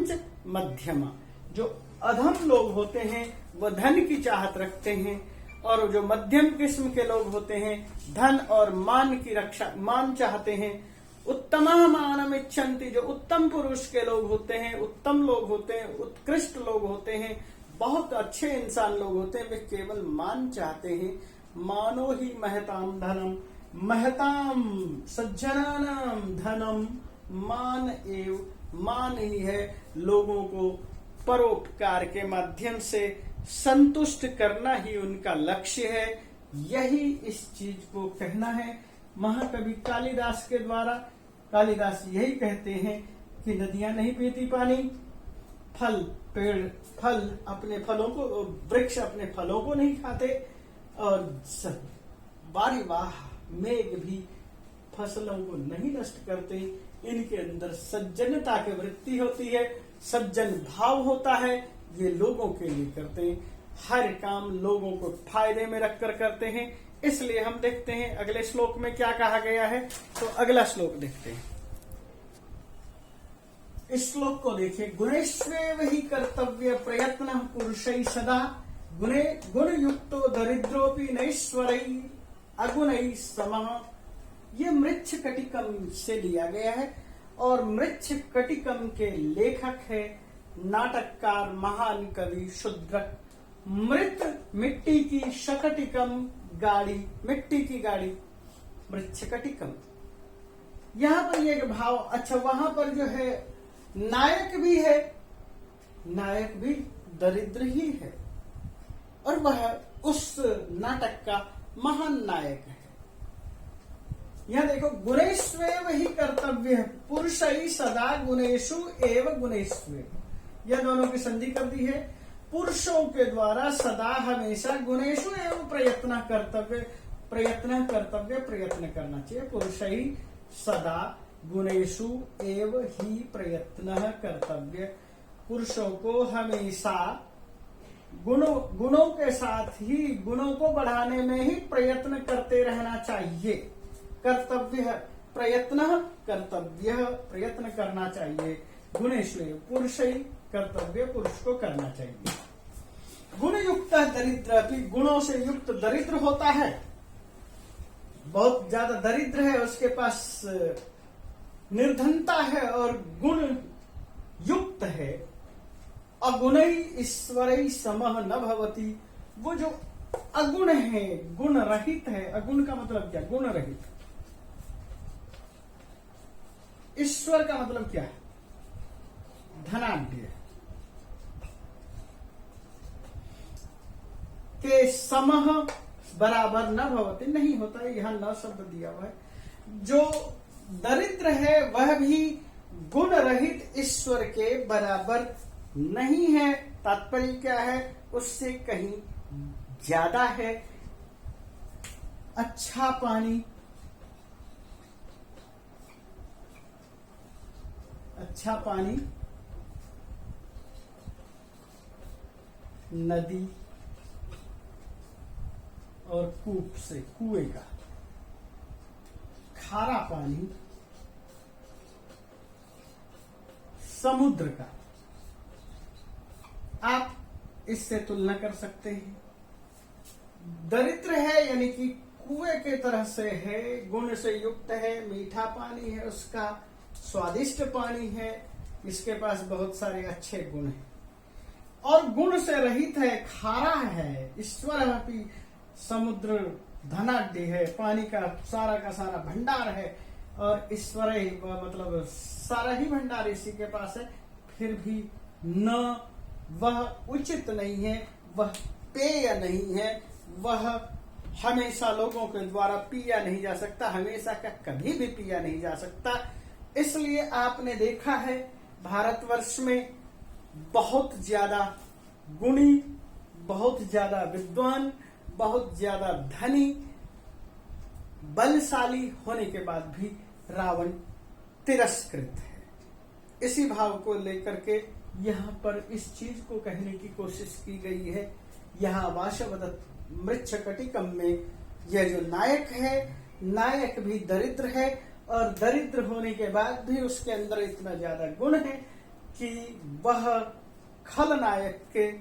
च मध्यमा। जो अधम लोग होते हैं वह धन की चाहत रखते हैं, और जो मध्यम किस्म के लोग होते हैं धन और मान की रक्षा, मान चाहते हैं। उत्तमा मानम इच्छन्ति, जो उत्तम पुरुष के लोग होते हैं, उत्तम लोग होते हैं, उत्कृष्ट लोग होते हैं, बहुत अच्छे इंसान लोग होते हैं, वे केवल मान चाहते हैं। मानो ही महताम धनम, महताम सज्जनानाम धनम मान एव, मान ही है लोगों को परोपकार के माध्यम से संतुष्ट करना ही उनका लक्ष्य है। यही इस चीज को कहना है महाकवि कालिदास के द्वारा। कालिदास यही कहते हैं कि नदियां नहीं पीती पानी, फल पेड़ फल अपने फलों को, वृक्ष अपने फलों को नहीं खाते, और वारीवाह मेघ भी फसलों को नहीं नष्ट करते। इनके अंदर सज्जनता की वृत्ति होती है, सज्जन भाव होता है। ये लोगों के लिए करते हैं, हर काम लोगों को फायदे में रखकर करते हैं। इसलिए हम देखते हैं अगले श्लोक में क्या कहा गया है। तो अगला श्लोक देखते हैं। इस श्लोक को देखिए। गुणेष्वेव ही कर्तव्य प्रयत्न पुरुषै सदा, गुणे गुण युक्तो दरिद्रोपि नैश्वरै अगुणै समः। ये मृच्छ कटिकम से लिया गया है, और मृच्छ कटिकम के लेखक है नाटककार महान कवि शूद्रक। मृत मिट्टी की शकटिकम गाड़ी, मिट्टी की गाड़ी मृच्छकटिकम। यहां पर ये भाव, अच्छा वहां पर जो है नायक भी है, नायक भी दरिद्र ही है, और वह उस नाटक का महान नायक है। यहां देखो, गुणेष्वेव ही कर्तव्य, पुरुषै सदा गुणेषु एव गुणेष्वेव। यह दोनों की संधि कर दी है। पुरुषों के द्वारा सदा हमेशा गुणेषु एवं प्रयत्न कर्तव्य, प्रयत्न कर्तव्य, प्रयत्न करना चाहिए। पुरुषै सदा गुणेषु एव ही प्रयत्न कर्तव्य, पुरुषों को हमेशा गुणों के साथ ही गुणों को बढ़ाने में ही प्रयत्न करते रहना चाहिए। कर्तव्य प्रयत्न कर्तव्य, प्रयत्न करना चाहिए। गुणेषु पुरुष ही कर्तव्य, पुरुष को करना चाहिए। गुण युक्त दरिद्र भी, गुणों से युक्त दरिद्र होता है, बहुत ज्यादा दरिद्र है, उसके पास निर्धनता है और गुण युक्त है। अगुणै ईश्वरै समः न भवति, वो जो अगुण है, गुण रहित है। अगुण का मतलब क्या? गुण रहित। ईश्वर का मतलब क्या है? धनाढ्य के समः बराबर न भवति, नहीं होता है, यहां न शब्द दिया हुआ है। जो दरिद्र है वह भी गुण रहित ईश्वर के बराबर नहीं है। तात्पर्य क्या है? उससे कहीं ज्यादा है। अच्छा पानी, अच्छा पानी नदी और कूप से, कुएं का। खारा पानी समुद्र का। आप इससे तुलना कर सकते हैं। दरिद्र है यानी कि कुएं के तरह से है, गुण से युक्त है, मीठा पानी है उसका, स्वादिष्ट पानी है, इसके पास बहुत सारे अच्छे गुण हैं। और गुण से रहित है, खारा है। ईश्वर भी समुद्र धनाढ्य है, पानी का सारा भंडार है, और ईश्वर मतलब सारा ही भंडार इसी के पास है, फिर भी न वह उचित नहीं है, वह पेय नहीं है, वह हमेशा लोगों के द्वारा पिया नहीं जा सकता, हमेशा का कभी भी पिया नहीं जा सकता। इसलिए आपने देखा है भारतवर्ष में बहुत ज्यादा गुणी, बहुत ज्यादा विद्वान, बहुत ज्यादा धनी, बलशाली होने के बाद भी रावण तिरस्कृत है। इसी भाव को लेकर के यहाँ पर इस चीज को कहने की कोशिश की गई है। यहाँ वाशवदत्त मृच्छकटिकम में यह जो नायक है, नायक भी दरिद्र है, और दरिद्र होने के बाद भी उसके अंदर इतना ज्यादा गुण है कि वह खलनायक के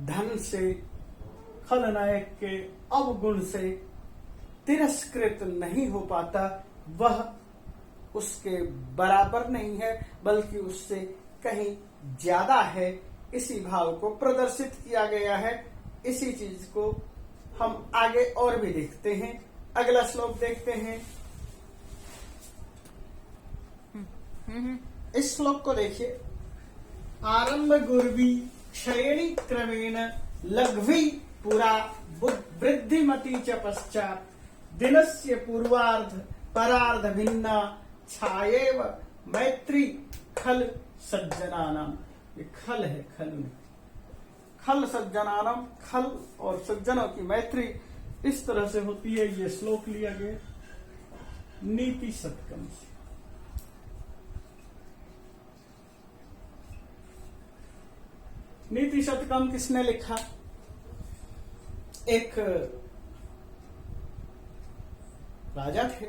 धन से, खलनायक के अवगुण से तिरस्कृत नहीं हो पाता। वह उसके बराबर नहीं है, बल्कि उससे कहीं ज्यादा है। इसी भाव को प्रदर्शित किया गया है। इसी चीज को हम आगे और भी देखते हैं। अगला श्लोक देखते हैं। इस श्लोक को देखिए। आरंभ गुर्वी क्षयणी क्रमेण लघ्वी पुरा वृद्धिमती च पश्चात दिनस्य पूर्वार्ध परार्ध भिन्ना छायेव मैत्री खल सज्जनानाम। ये खल है, खल सज्जनानाम, खल और सज्जनों की मैत्री इस तरह से होती है। ये श्लोक लिया गया नीति शतकम से। नीति शतकम किसने लिखा? एक राजा थे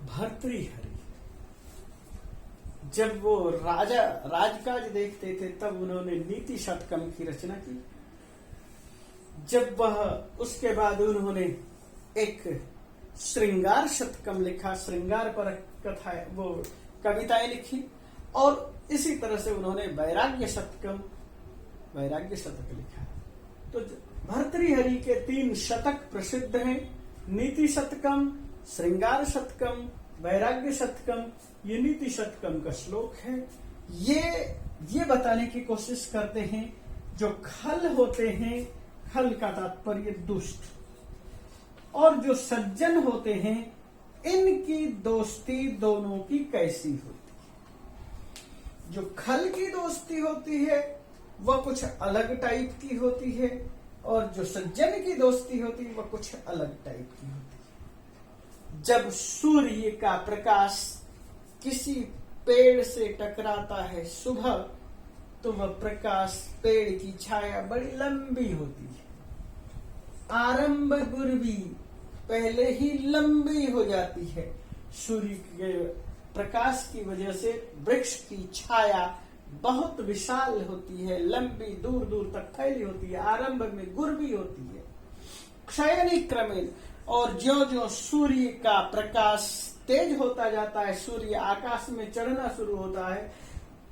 भर्तृहरि। जब वो राजकाज देखते थे तब उन्होंने नीति शतकम की रचना की। जब वह उसके बाद उन्होंने एक श्रृंगार शतकम लिखा, श्रृंगार पर कथा वो कविताएं लिखी, और इसी तरह से उन्होंने वैराग्य शतक लिखा। तो भर्तृहरि के 3 शतक प्रसिद्ध हैं, नीति शतकम, श्रृंगार शतकम, वैराग्य शतकम। ये नीति शतकम का श्लोक है। ये बताने की कोशिश करते हैं जो खल होते हैं, खल का तात्पर्य दुष्ट, और जो सज्जन होते हैं, इनकी दोस्ती दोनों की कैसी होती है। जो खल की दोस्ती होती है वह कुछ अलग टाइप की होती है, और जो सज्जन की दोस्ती होती है वह कुछ अलग टाइप की होती है। जब सूर्य का प्रकाश किसी पेड़ से टकराता है सुबह, तो वह प्रकाश पेड़ की छाया बड़ी लंबी होती है। आरंभ गुरबी, पहले ही लंबी हो जाती है। सूर्य के प्रकाश की वजह से वृक्ष की छाया बहुत विशाल होती है, लंबी दूर दूर तक फैली होती है, आरंभ में गुरबी होती है। क्षयनी क्रमेण, और ज्यों ज्यों सूर्य का प्रकाश तेज होता जाता है, सूर्य आकाश में चढ़ना शुरू होता है,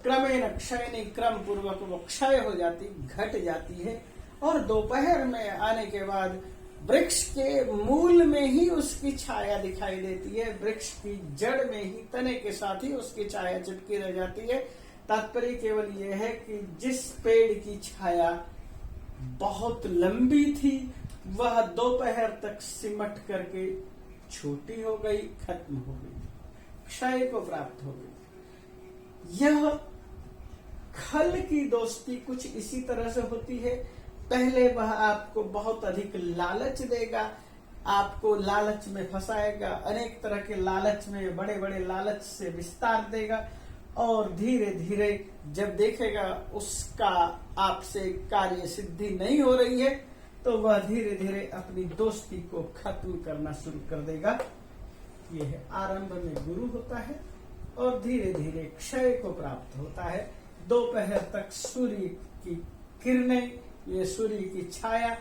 क्रमेण क्षयनी क्रम पूर्वक वो क्षय हो जाती, घट जाती है। और दोपहर में आने के बाद वृक्ष के मूल में ही उसकी छाया दिखाई देती है, वृक्ष की जड़ में ही तने के साथ ही उसकी छाया चिपकी रह जाती है। तात्पर्य केवल यह है कि जिस पेड़ की छाया बहुत लंबी थी वह दोपहर तक सिमट करके छोटी हो गई, खत्म हो गई, क्षय को प्राप्त हो गई। यह खल की दोस्ती कुछ इसी तरह से होती है। पहले वह आपको बहुत अधिक लालच देगा, आपको लालच में फंसाएगा, अनेक तरह के लालच में, बड़े बड़े लालच से विस्तार देगा, और धीरे धीरे जब देखेगा उसका आपसे कार्य सिद्धि नहीं हो रही है, तो वह धीरे धीरे अपनी दोस्ती को खत्म करना शुरू कर देगा। यह आरंभ में गुरु होता है और धीरे धीरे क्षय को प्राप्त होता है। दोपहर तक सूर्य की किरणें, ये सूर्य की छाया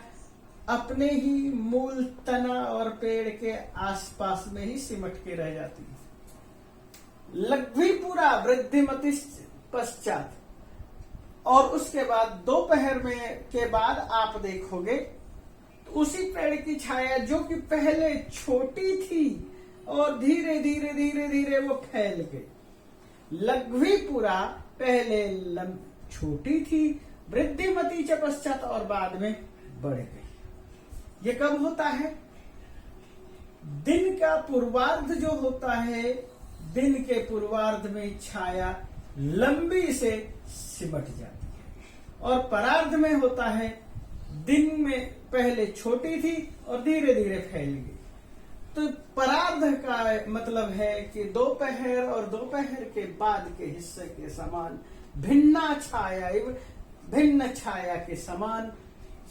अपने ही मूल तना और पेड़ के आसपास में ही सिमट के रह जाती है। लघ्वी पूरा वृद्धिमति पश्चात, और उसके बाद दोपहर में के बाद आप देखोगे तो उसी पेड़ की छाया जो कि पहले छोटी थी और धीरे धीरे धीरे धीरे वो फैल गई। लघ्वी पूरा पहले छोटी थी, वृद्धिमती च पश्चात, और बाद में बढ़ गई। ये कब होता है? दिन का पूर्वार्ध जो होता है, दिन के पूर्वार्ध में छाया लंबी से सिमट जाती है, और परार्ध में होता है दिन में पहले छोटी थी और धीरे धीरे फैल गई। तो परार्ध का मतलब है कि दोपहर और दोपहर के बाद के हिस्से के समान भिन्ना छाया, भिन्न छाया के समान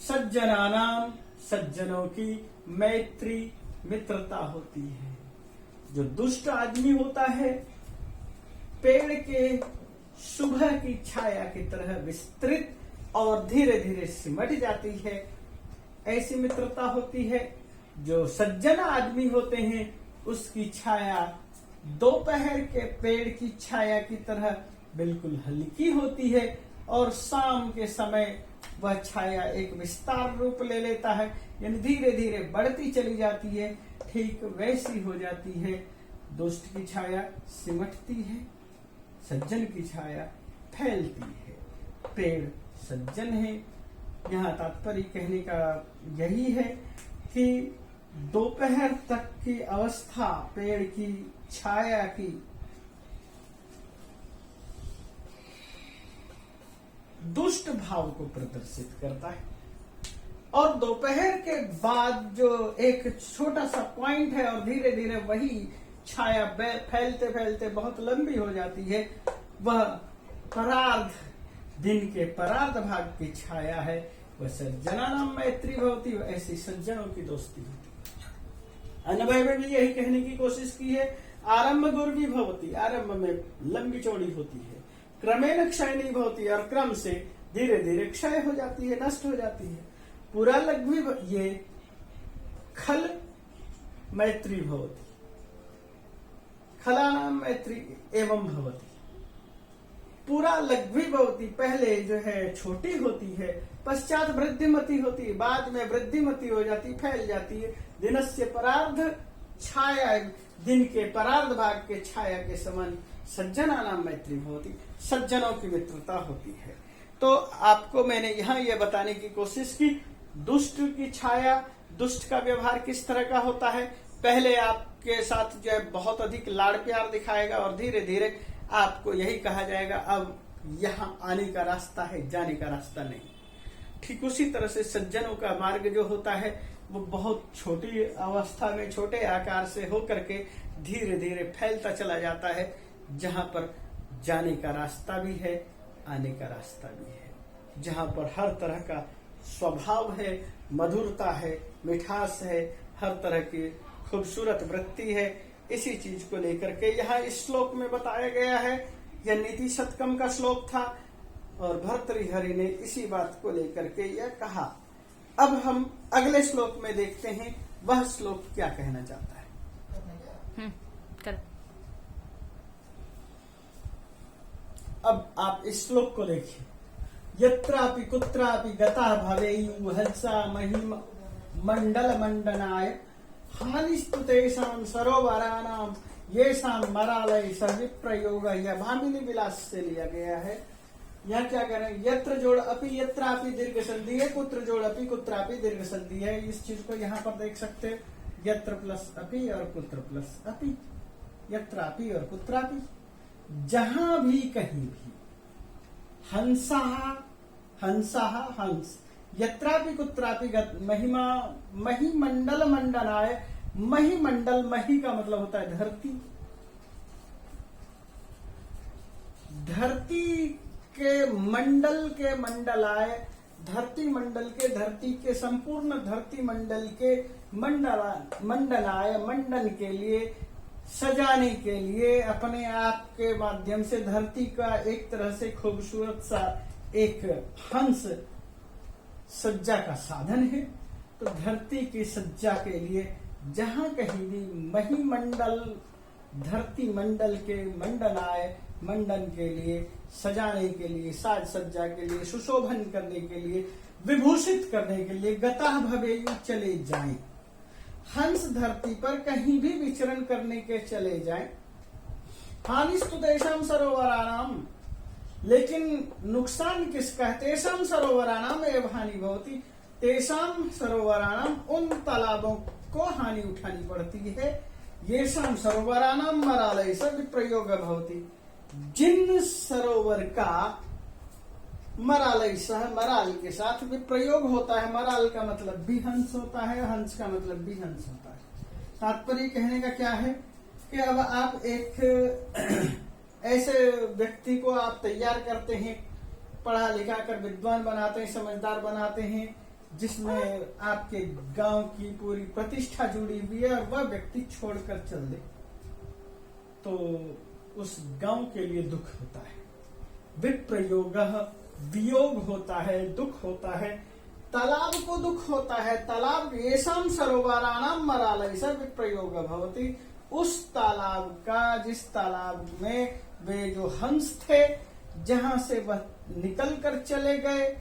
सज्जनानाम, सज्जनों की मैत्री, मित्रता होती है। जो दुष्ट आदमी होता है पेड़ के सुबह की छाया की तरह विस्तृत और धीरे धीरे सिमट जाती है, ऐसी मित्रता होती है। जो सज्जन आदमी होते हैं उसकी छाया दोपहर के पेड़ की छाया की तरह बिल्कुल हल्की होती है, और शाम के समय वह छाया एक विस्तार रूप ले लेता है, यानी धीरे धीरे बढ़ती चली जाती है। ठीक वैसी हो जाती है। दुष्ट की छाया सिमटती है, सज्जन की छाया फैलती है। पेड़ सज्जन है। यहाँ तात्पर्य कहने का यही है कि दोपहर तक की अवस्था पेड़ की छाया की दुष्ट भाव को प्रदर्शित करता है, और दोपहर के बाद जो एक छोटा सा पॉइंट है और धीरे धीरे वही छाया फैलते फैलते बहुत लंबी हो जाती है, वह परार्ध, दिन के परार्ध भाग की छाया है। वह सज्जनानाम मैत्री भवती, ऐसी सज्जनों की दोस्ती होती है। अनुभव में भी यही कहने की कोशिश की है। आरंभ गुरवी भवती, आरंभ में लंबी चौड़ी होती है, क्रमेण क्षय नहीं भवती, और क्रम से धीरे धीरे क्षय हो जाती है, नष्ट हो जाती है। पूरा लघ्वी, ये खल मैत्री भवती, खलानाम मैत्री एवं भवती। पूरा लघ्वी भवती, पहले जो है छोटी होती है, पश्चात वृद्धिमती होती है, बाद में वृद्धिमती हो जाती, फैल जाती है। दिनस्य परार्ध छाया, दिन के परार्ध भाग के छाया के समान सज्जनानाम मैत्री भवती, सज्जनों की मित्रता होती है। तो आपको मैंने यहाँ ये बताने की कोशिश की, दुष्ट की छाया, दुष्ट का व्यवहार किस तरह का होता है। पहले आपके साथ जो है बहुत अधिक लाड़ प्यार दिखाएगा, और धीरे धीरे आपको यही कहा जाएगा अब यहाँ आने का रास्ता है, जाने का रास्ता नहीं। ठीक उसी तरह से सज्जनों का मार्ग जो होता है वो बहुत छोटी अवस्था में छोटे आकार से होकर के धीरे धीरे फैलता चला जाता है, जहां पर जाने का रास्ता भी है, आने का रास्ता भी है, जहां पर हर तरह का स्वभाव है, मधुरता है, मिठास है, हर तरह की खूबसूरत वृत्ति है। इसी चीज को लेकर के यहाँ इस श्लोक में बताया गया है। यह नीति शतकम का श्लोक था और भर्तृहरि ने इसी बात को लेकर के यह कहा। अब हम अगले श्लोक में देखते हैं वह श्लोक क्या कहना चाहता है। कर। अब आप इस श्लोक को देखिए। यत्रापि कुत्रापि गता भवेयु हंसा महिम मंडल मंडनाय हानिस्तु तेषां सरोवराणाम येषां मरालय सविप्रयोग। यह भामिनी विलास से लिया गया है। यह क्या कह रहे हैं, यत्र जोड़ अपि यत्रापि दीर्घ संधि है, कुत्र जोड़ अपि कुत्रापि दीर्घ संधि है। इस चीज को यहाँ पर देख सकते हैं, यत्र प्लस अपि और कुत्र प्लस अपि, यत्रापि और कुत्रापि। जहां भी कहीं भी हंसा हंसा हंस, यत्रापि कुत्रापि महिमा महिमंडल मंडनाय। महिमंडल, मही का मतलब होता है धरती, धरती के मंडलाय, धरती मंडल के, धरती के संपूर्ण धरती मंडल के मंडलाय, मंडन के लिए, सजाने के लिए, अपने आप के माध्यम से धरती का एक तरह से खूबसूरत सा एक हंस सज्जा का साधन है। तो धरती की सज्जा के लिए जहां कहीं भी महिमंडल, धरती मंडल के मंडलाय, मंडन के लिए, सजाने के लिए, साज सज्जा के लिए, सुशोभन करने के लिए, विभूषित करने के लिए गतः भवेयु चले जाएं। हंस धरती पर कहीं भी विचरण करने के चले जाएं। हानिस्तु तेषां सरोवराणाम, लेकिन नुकसान किसका है? तेषां सरोवराणाम एव हानि भवति। तेषां सरोवराणाम, उन तालाबों को हानि उठानी पड़ती है। येषां सरोवराणाम मरालय से विप्रयोग भवति। जिन सरोवर का मरालय सह, मराल के साथ विप्रयोग होता है। मराल का मतलब भी हंस होता है, हंस का मतलब भी हंस होता है। तात्पर्य कहने का क्या है कि अब आप एक ऐसे व्यक्ति को आप तैयार करते हैं, पढ़ा लिखा कर विद्वान बनाते हैं, समझदार बनाते हैं, जिसमें आपके गांव की पूरी प्रतिष्ठा जुड़ी हुई है, और वह व्यक्ति छोड़कर चल दे तो उस गांव के लिए दुख होता है। विप्रयोग, वियोग होता है, दुख होता है। तालाब को दुख होता है। तालाब येषां सरोवराणाम मरालय से विप्रयोग भवति। उस तालाब का, जिस तालाब में वे जो हंस थे, जहां से वह निकल कर चले गए,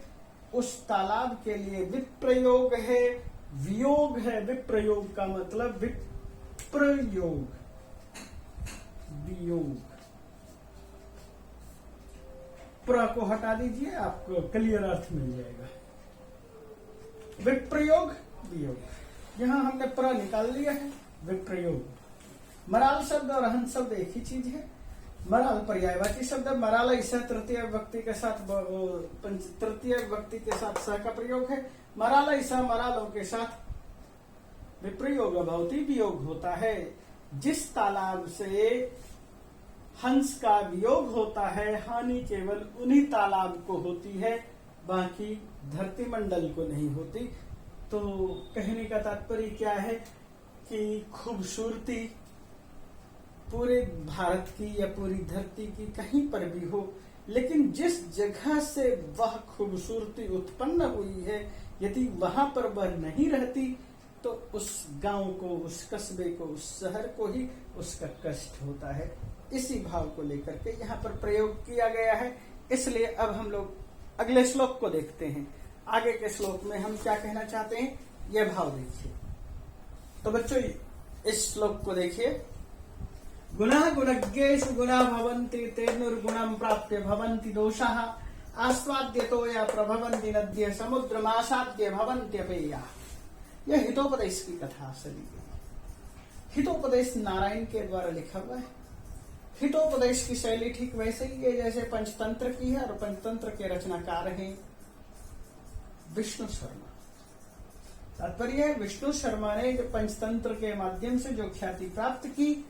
उस तालाब के लिए विप्रयोग है, वियोग है। विप्रयोग का मतलब विप्रयोग, वियोग। प्र को हटा दीजिए, आपको क्लियर अर्थ मिल जाएगा। विप्रयोग, वियोग। यहां हमने प्र निकाल लिया है, विप्रयोग। मराल शब्द और हंस शब्द एक ही चीज है। मराल पर्यायवाची शब्द, मराल इस तृतीय व्यक्ति के साथ, तृतीय व्यक्ति के साथ स का प्रयोग है। मराल इस, मरालों के साथ विप्रयोग भवति, वियोग होता है। जिस तालाब से हंस का वियोग होता है, हानि केवल उन्हीं तालाब को होती है, बाकी धरती मंडल को नहीं होती। तो कहने का तात्पर्य क्या है कि खूबसूरती पूरे भारत की या पूरी धरती की कहीं पर भी हो, लेकिन जिस जगह से वह खूबसूरती उत्पन्न हुई है, यदि वहां पर वह नहीं रहती तो उस गांव को, उस कस्बे को, उस शहर को ही उसका कष्ट होता है। इसी भाव को लेकर के यहाँ पर प्रयोग किया गया है। इसलिए अब हम लोग अगले श्लोक को देखते हैं। आगे के श्लोक में हम क्या कहना चाहते हैं, यह भाव देखिए। तो बच्चों इस श्लोक को देखिए। गुणः गुणज्ञेषु गुणा भवन्ति, तेर्नुर्गुणं प्राप्य भवन्ति दोषाः, आस्वाद्यतो या प्रभवन्ति नद्यः, समुद्रमासाद्य भवन्त्यपेयाः। यह हितोपदेश की कथा से ली गई। हितोपदेश नारायण के द्वारा लिखा हुआ है। हितोपदेश की शैली ठीक वैसे ही है जैसे पंचतंत्र की है, और पंचतंत्र के रचनाकार हैं विष्णु शर्मा। तात्पर्य है विष्णु शर्मा ने जो पंचतंत्र के माध्यम से जो ख्याति प्राप्त की,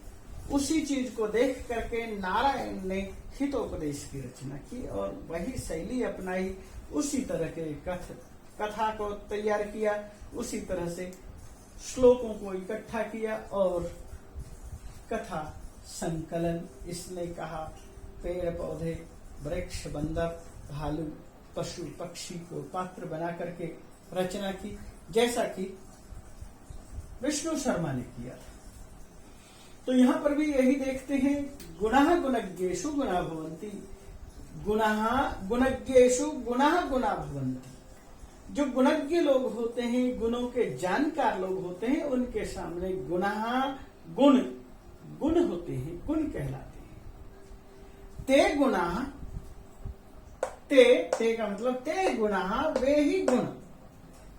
उसी चीज को देख करके नारायण ने हितोपदेश की रचना की और वही शैली अपनाई, उसी तरह के कथा को तैयार किया, उसी तरह से श्लोकों को इकट्ठा किया और कथा संकलन इसने कहा। पेड़ पौधे वृक्ष बंदर भालू पशु पक्षी को पात्र बना करके रचना की, जैसा कि विष्णु शर्मा ने किया था। तो यहां पर भी यही देखते हैं, गुणः गुणज्ञेषु गुणा भवन्ति, गुणः गुणज्ञेषु गुणः गुणा भवन्ति। जो गुणज्ञ लोग होते हैं, गुणों के जानकार लोग होते हैं, उनके सामने गुणः गुण गुण होते हैं, गुण कहलाते हैं। ते गुणः, ते का मतलब ते गुणः, वे ही गुण।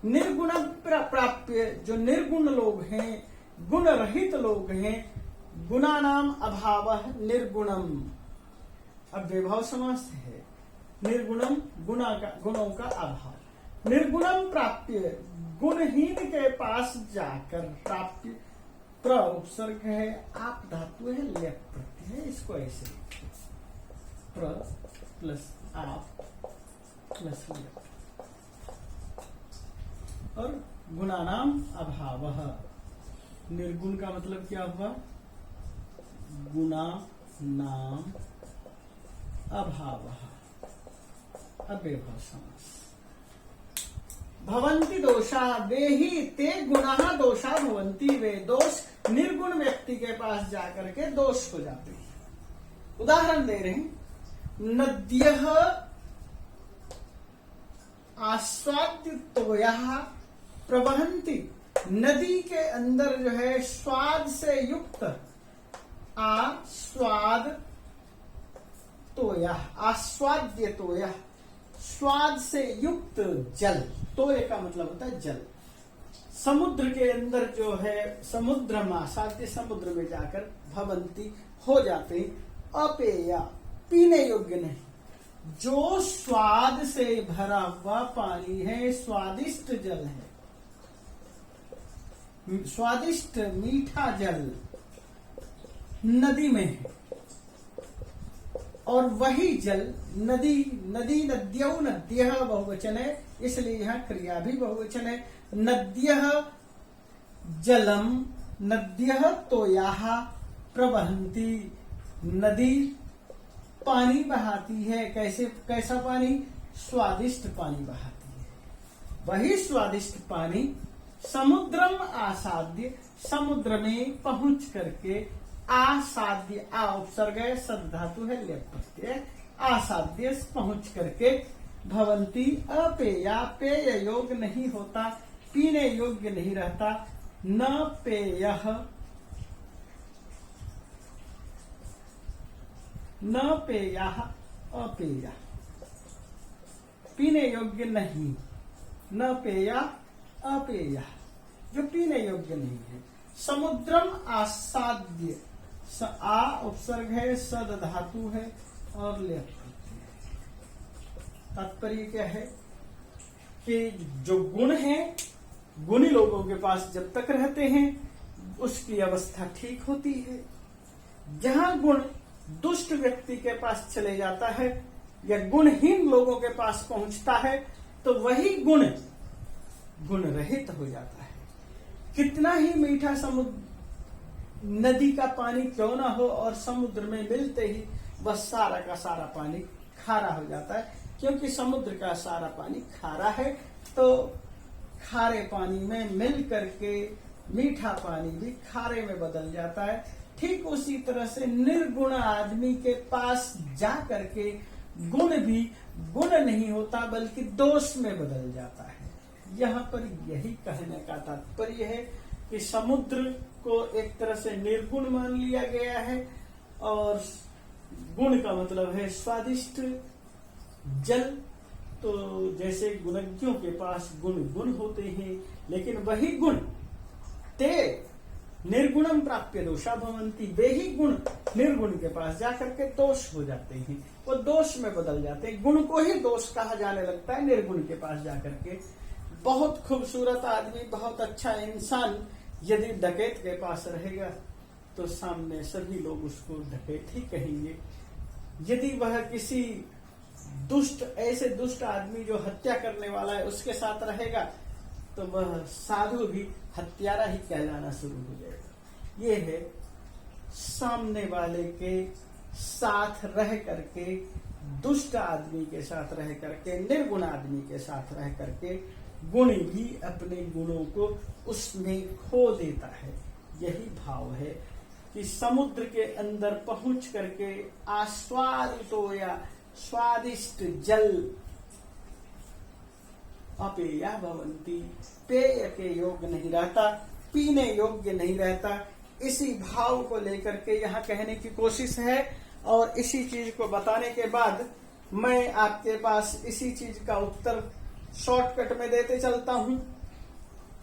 निर्गुण प्राप्य, जो निर्गुण लोग हैं, गुण रहित लोग हैं, गुणानाम अभावः निर्गुणम। अब वैभव समास है, निर्गुणम गुणों का अभाव। निर्गुणम प्राप्य, गुणहीन के पास जाकर, प्राप्य प्र उपसर्ग है, आप धातु है, लेप प्रत्यय है, इसको ऐसे प्र प्लस आप प्लस लेप और गुणानाम अभावः। निर्गुण का मतलब क्या हुआ? गुणा नाम अभावः, अव्ययभाव समास। भवन्ति दोषा, वे ही ते गुणाः दोषा भवन्ति, वे दोष निर्गुण व्यक्ति के पास जाकर के दोष हो जाते हैं। उदाहरण दे रहे हैं, नद्यः आस्वाद्यतोयः प्रवहन्ति, नदी के अंदर जो है स्वाद से युक्त आस्वाद तोयः, आस्वाद्य तोयः, स्वाद से युक्त जल। तोय का मतलब होता है जल। समुद्र के अंदर जो है समुद्र साध्य समुद्र में जाकर भवंती हो जाते, अपेया पीने योग्य नहीं। जो स्वाद से भरा हुआ पानी है, स्वादिष्ट जल है, स्वादिष्ट मीठा जल नदी में है, और वही जल नदी नद्यौ नद्यः बहुवचन है, इसलिए यहाँ क्रिया भी बहुवचन है। नद्यः जलम नद्यः तोयाः प्रवहन्ति, नदी पानी बहाती है। कैसा पानी? स्वादिष्ट पानी बहाती है। वही स्वादिष्ट पानी समुद्रम आसाद्य, समुद्र में पहुंच करके, आसाद्य आ उपसर्ग है, सद धातु है, लेप प्रत्यय, आसाद्य पहुंच करके, भवंती अपेया, पेय योग्य नहीं होता, पीने योग्य नहीं रहता। न पेयः, न पेयः अपेया, पीने योग्य नहीं। न पेया अपेया, जो पीने योग्य नहीं है। समुद्रम आसाद्य, आ उपसर्ग है, सद धातु है और लेप प्रत्यय है। तात्पर्य क्या है कि जो गुण है, गुणी लोगों के पास जब तक रहते हैं उसकी अवस्था ठीक होती है। जहां गुण दुष्ट व्यक्ति के पास चले जाता है या गुणहीन लोगों के पास पहुंचता है, तो वही गुण गुण रहित हो जाता है। कितना ही मीठा समुद्र नदी का पानी क्यों ना हो, और समुद्र में मिलते ही वह सारा का सारा पानी खारा हो जाता है, क्योंकि समुद्र का सारा पानी खारा है। तो खारे पानी में मिल करके मीठा पानी भी खारे में बदल जाता है। ठीक उसी तरह से निर्गुण आदमी के पास जा करके गुण भी गुण नहीं होता, बल्कि दोष में बदल जाता है। यहाँ पर यही कहने का तात्पर्य है कि समुद्र को एक तरह से निर्गुण मान लिया गया है, और गुण का मतलब है स्वादिष्ट जल। तो जैसे गुणज्ञों के पास गुण गुण होते हैं, लेकिन वही गुण ते निर्गुणम प्राप्य दोषा भवंती, वे ही गुण निर्गुण के पास जाकर के दोष हो जाते हैं, वो दोष में बदल जाते हैं। गुण को ही दोष कहा जाने लगता है निर्गुण के पास जाकर के। बहुत खूबसूरत आदमी, बहुत अच्छा इंसान यदि डकैत के पास रहेगा तो सामने सभी लोग उसको डकैत ही कहेंगे। यदि वह किसी दुष्ट, ऐसे दुष्ट आदमी जो हत्या करने वाला है उसके साथ रहेगा तो वह साधु भी हत्यारा ही कहलाना शुरू हो जाएगा। ये है सामने वाले के साथ रह करके, दुष्ट आदमी के साथ रह करके, निर्गुण आदमी के साथ रह करके गुणी भी अपने गुणों को उसमें खो देता है। यही भाव है कि समुद्र के अंदर पहुंच करके आस्वादित या स्वादिष्ट जल अपेया भवंती, पेय के योग्य नहीं रहता, पीने योग्य नहीं रहता। इसी भाव को लेकर के यहाँ कहने की कोशिश है। और इसी चीज को बताने के बाद मैं आपके पास इसी चीज का उत्तर शॉर्टकट में देते चलता हूं।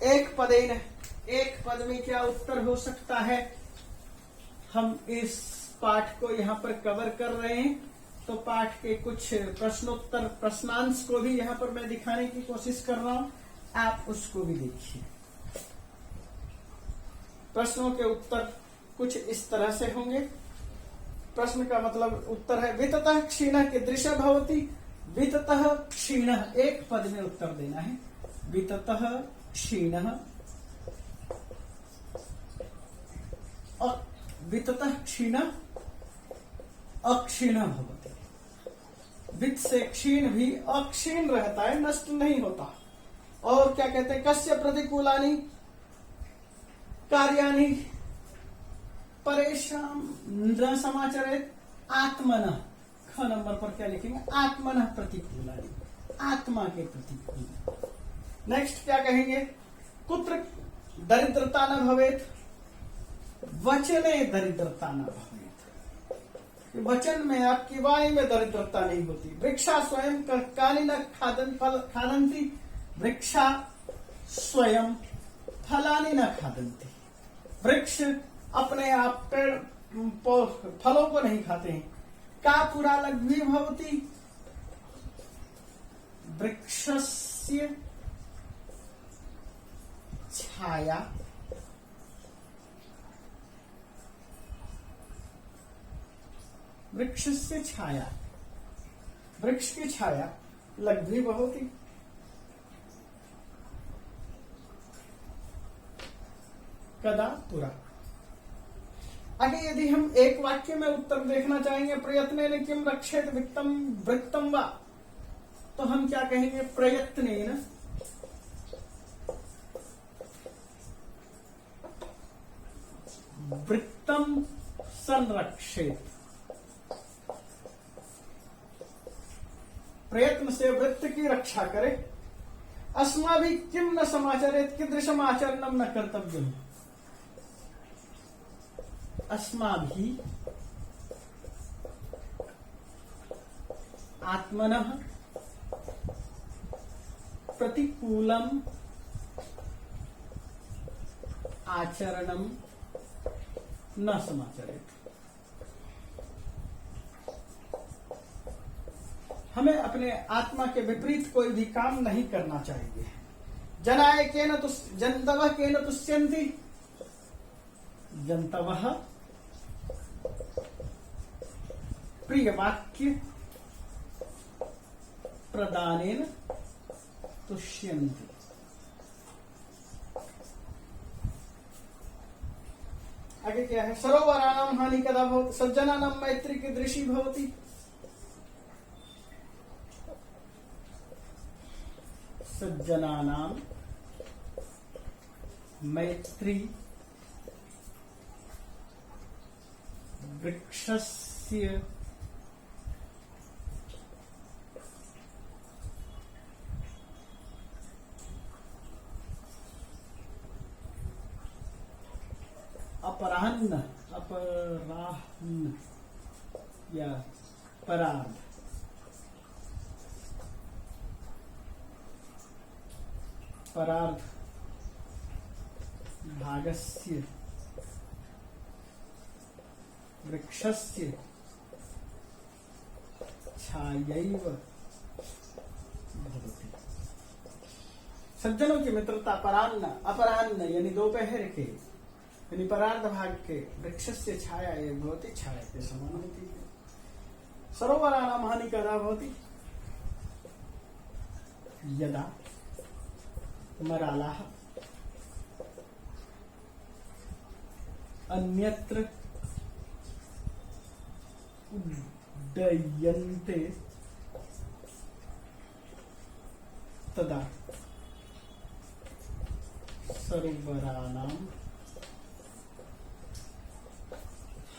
एक पद में क्या उत्तर हो सकता है, हम इस पाठ को यहाँ पर कवर कर रहे हैं तो पाठ के कुछ प्रश्नोत्तर, प्रश्नांश को भी यहाँ पर मैं दिखाने की कोशिश कर रहा हूं, आप उसको भी देखिए। प्रश्नों के उत्तर कुछ इस तरह से होंगे। प्रश्न का मतलब उत्तर है विततः क्षीणः कीदृशः भवति। विततः क्षीणः, एक पद में उत्तर देना है। विततः क्षीणः, विततः क्षीणः अक्षीणः भवति। वित्त से क्षीण भी अक्षीण रहता है, नष्ट नहीं होता। और क्या कहते हैं, कस्य प्रतिकूलानि कार्याणि परेशान न समाचरेत आत्मनः। ख नंबर पर क्या लिखेंगे, आत्मनः प्रतिकूलानि, आत्मा के प्रतिकूल। नेक्स्ट क्या कहेंगे, कुत्र दरिद्रता न भवेत, वचने दरिद्रता न भवेत। वचन में, आपकी वाणी में दरिद्रता नहीं होती। वृक्षा स्वयं काली न खादंती, वृक्षा स्वयं फलानि न खादंती। वृक्ष अपने आप पेड़ फलों को नहीं खाते हैं। का पुरा लघ्वी भवती, वृक्षस्य छाया वृक्षस्य छाया, वृक्ष की छाया लघ्वी भवती। कदा पुरा। आगे यदि हम एक वाक्य में उत्तर देखना चाहेंगे, प्रयत्नेन किम रक्षेत वित्तम वृत्तम वा, तो हम क्या कहेंगे, प्रयत्नेन वृत्तम संरक्षेत। प्रयत्न से वृत्त की रक्षा करे। अस्माभिः किम न समाचरेत कीदृशम् आचरणं न कर्तव्यम्। अस्माभिः आत्मनः प्रतिकूलम् आचरणं न समाचरेत। हमें अपने आत्मा के विपरीत कोई भी काम नहीं करना चाहिए। जनाय केन जन्तवः केन तुष्यन्ति, जन्तवः प्रिय वाक्य प्रदानेन तुष्यन्ति। आगे क्या है, सरोवराणां हानि कदा भवति, सज्जनानां मैत्री कीदृशी भवति। सज्जनानां मैत्री वृक्षस्य अपराह्न या परार्ध, परार्ध भागस्य वृक्षस्य छायैव भवति। सज्जनों की मित्रता अपराह्न यानी दोपहर के यानी परार्ध भाग के वृक्षस्य छाया एव भवति, छाया के समान होती है। सरोवराणां हानि कदा भवति? यदा मरालाः अन्यत्र उड्डयन्ते तदा सरोवराणां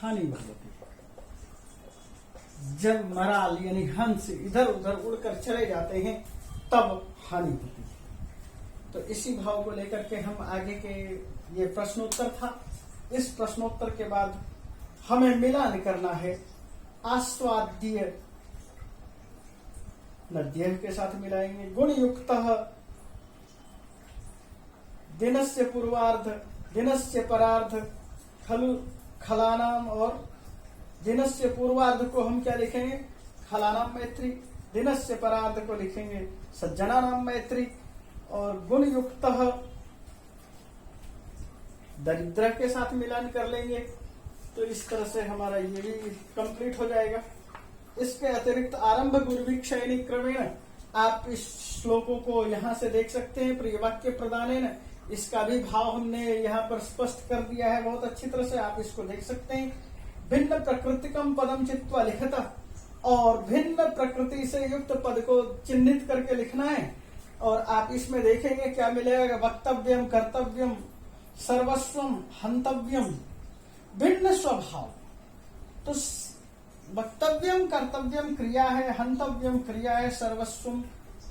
हानि भवति। जब मराल यानी हंस इधर उधर उड़कर चले जाते हैं तब हानि होती है। तो इसी भाव को लेकर के हम आगे के ये प्रश्नोत्तर था। इस प्रश्नोत्तर के बाद हमें मिलान करना है आस्वाद्य नद्य के साथ मिलाएंगे। गुण युक्त दिनस्य पूर्वार्ध दिनस्य परार्ध खलु खलानाम, और दिनस्य पूर्वार्ध को हम क्या लिखेंगे? खलानाम मैत्री। दिनस्य परार्ध को लिखेंगे सज्जनानाम मैत्री। और गुण युक्त दरिद्र के साथ मिलान कर लेंगे। तो इस तरह से हमारा ये भी कंप्लीट हो जाएगा। इसके अतिरिक्त आरंभ गुरुवीक्षयनी क्रमेण आप इस श्लोकों को यहाँ से देख सकते हैं। प्रिय वाक्य प्रदानेन, इसका भी भाव हमने यहाँ पर स्पष्ट कर दिया है बहुत अच्छी तरह से, आप इसको देख सकते हैं। भिन्न प्रकृतिकम पदम चित्वा लिखता, और भिन्न प्रकृति से युक्त पद को चिन्हित करके लिखना है। और आप इसमें देखेंगे क्या मिलेगा? वक्तव्यम, कर्तव्यम, सर्वस्वम, हंतव्यम, भिन्न स्वभाव। तो वक्तव्यम कर्तव्यम क्रिया है, हंतव्यम क्रिया है, सर्वस्वम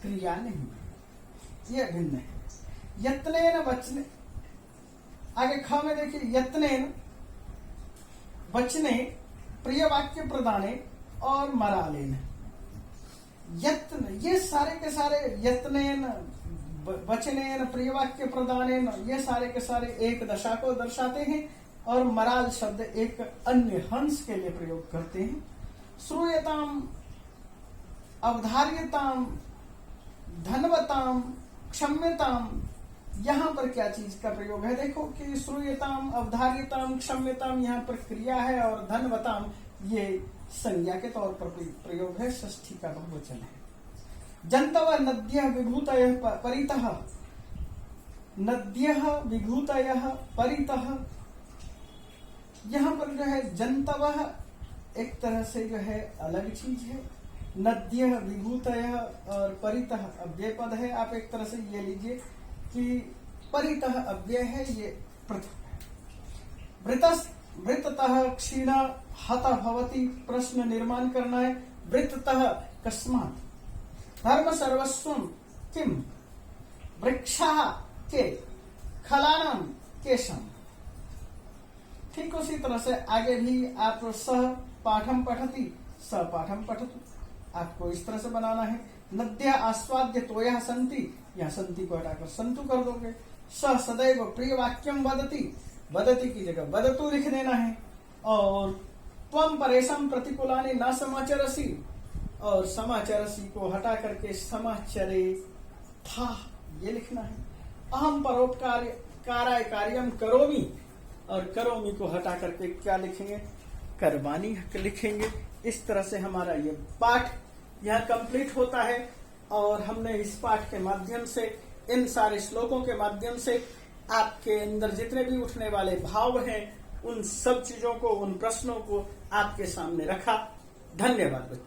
क्रिया नहीं, ये भिन्न है। यत्नेन वचने, आगे ख में देखिए, यत्नेन वचने प्रिय वाक्य प्रदाने और मरालेन। यत्न, ये सारे के सारे यत्नेन वचनेन प्रिय वाक्य प्रदानेन, ये सारे के सारे एक दशा को दर्शाते हैं। और मराल शब्द एक अन्य हंस के लिए प्रयोग करते हैं। श्रूयताम, अवधार्यताम, धनवताम, क्षम्यताम, यहाँ पर क्या चीज का प्रयोग है? देखो कि श्रूयताम, अवधार्यताम, क्षम्यताम यहाँ पर क्रिया है, और धनवताम ये संज्ञा के तौर पर प्रयोग है, षष्ठी का बहुवचन है। जंतव नद्यः विभूतयः परितः, नद्यः विभूतयः परितः, यहाँ पर जो है जंतव एक तरह से जो है अलग चीज है। नद्यः विभूतयः और परितः अव्यय पद है। आप एक तरह से ये लीजिए कि परितः अव्यय है, ये प्रथम है। वृत्ततः क्षीण हत भवति, प्रश्न निर्माण करना है। वृत्ततः कस्मात्, धर्म सर्वस्वम किम, वृक्षः के, खलानाम केशम। ठीक उसी तरह से आगे भी आप सह पाठम पठति, स पाठम पठतु, आपको इस तरह से बनाना है। नद्या आस्वाद्य तोयः सन्ति, यहाँ संति को हटाकर संतु कर दोगे। स सदैव प्रिय वाक्यम वदति, वदति की जगह वदतु लिख देना है। और त्वम परेशम प्रतिकूलानि न समाचरसि, और समाचरसि को हटा करके समाचरे था ये लिखना है। अहम परोपकाराय कार्यम करोमि, और करोमि को हटा करके क्या लिखेंगे? करवानी लिखेंगे। इस तरह से हमारा ये पाठ यहाँ कंप्लीट होता है। और हमने इस पाठ के माध्यम से, इन सारे श्लोकों के माध्यम से आपके अंदर जितने भी उठने वाले भाव हैं, उन सब चीजों को, उन प्रश्नों को आपके सामने रखा। धन्यवाद बच्चों।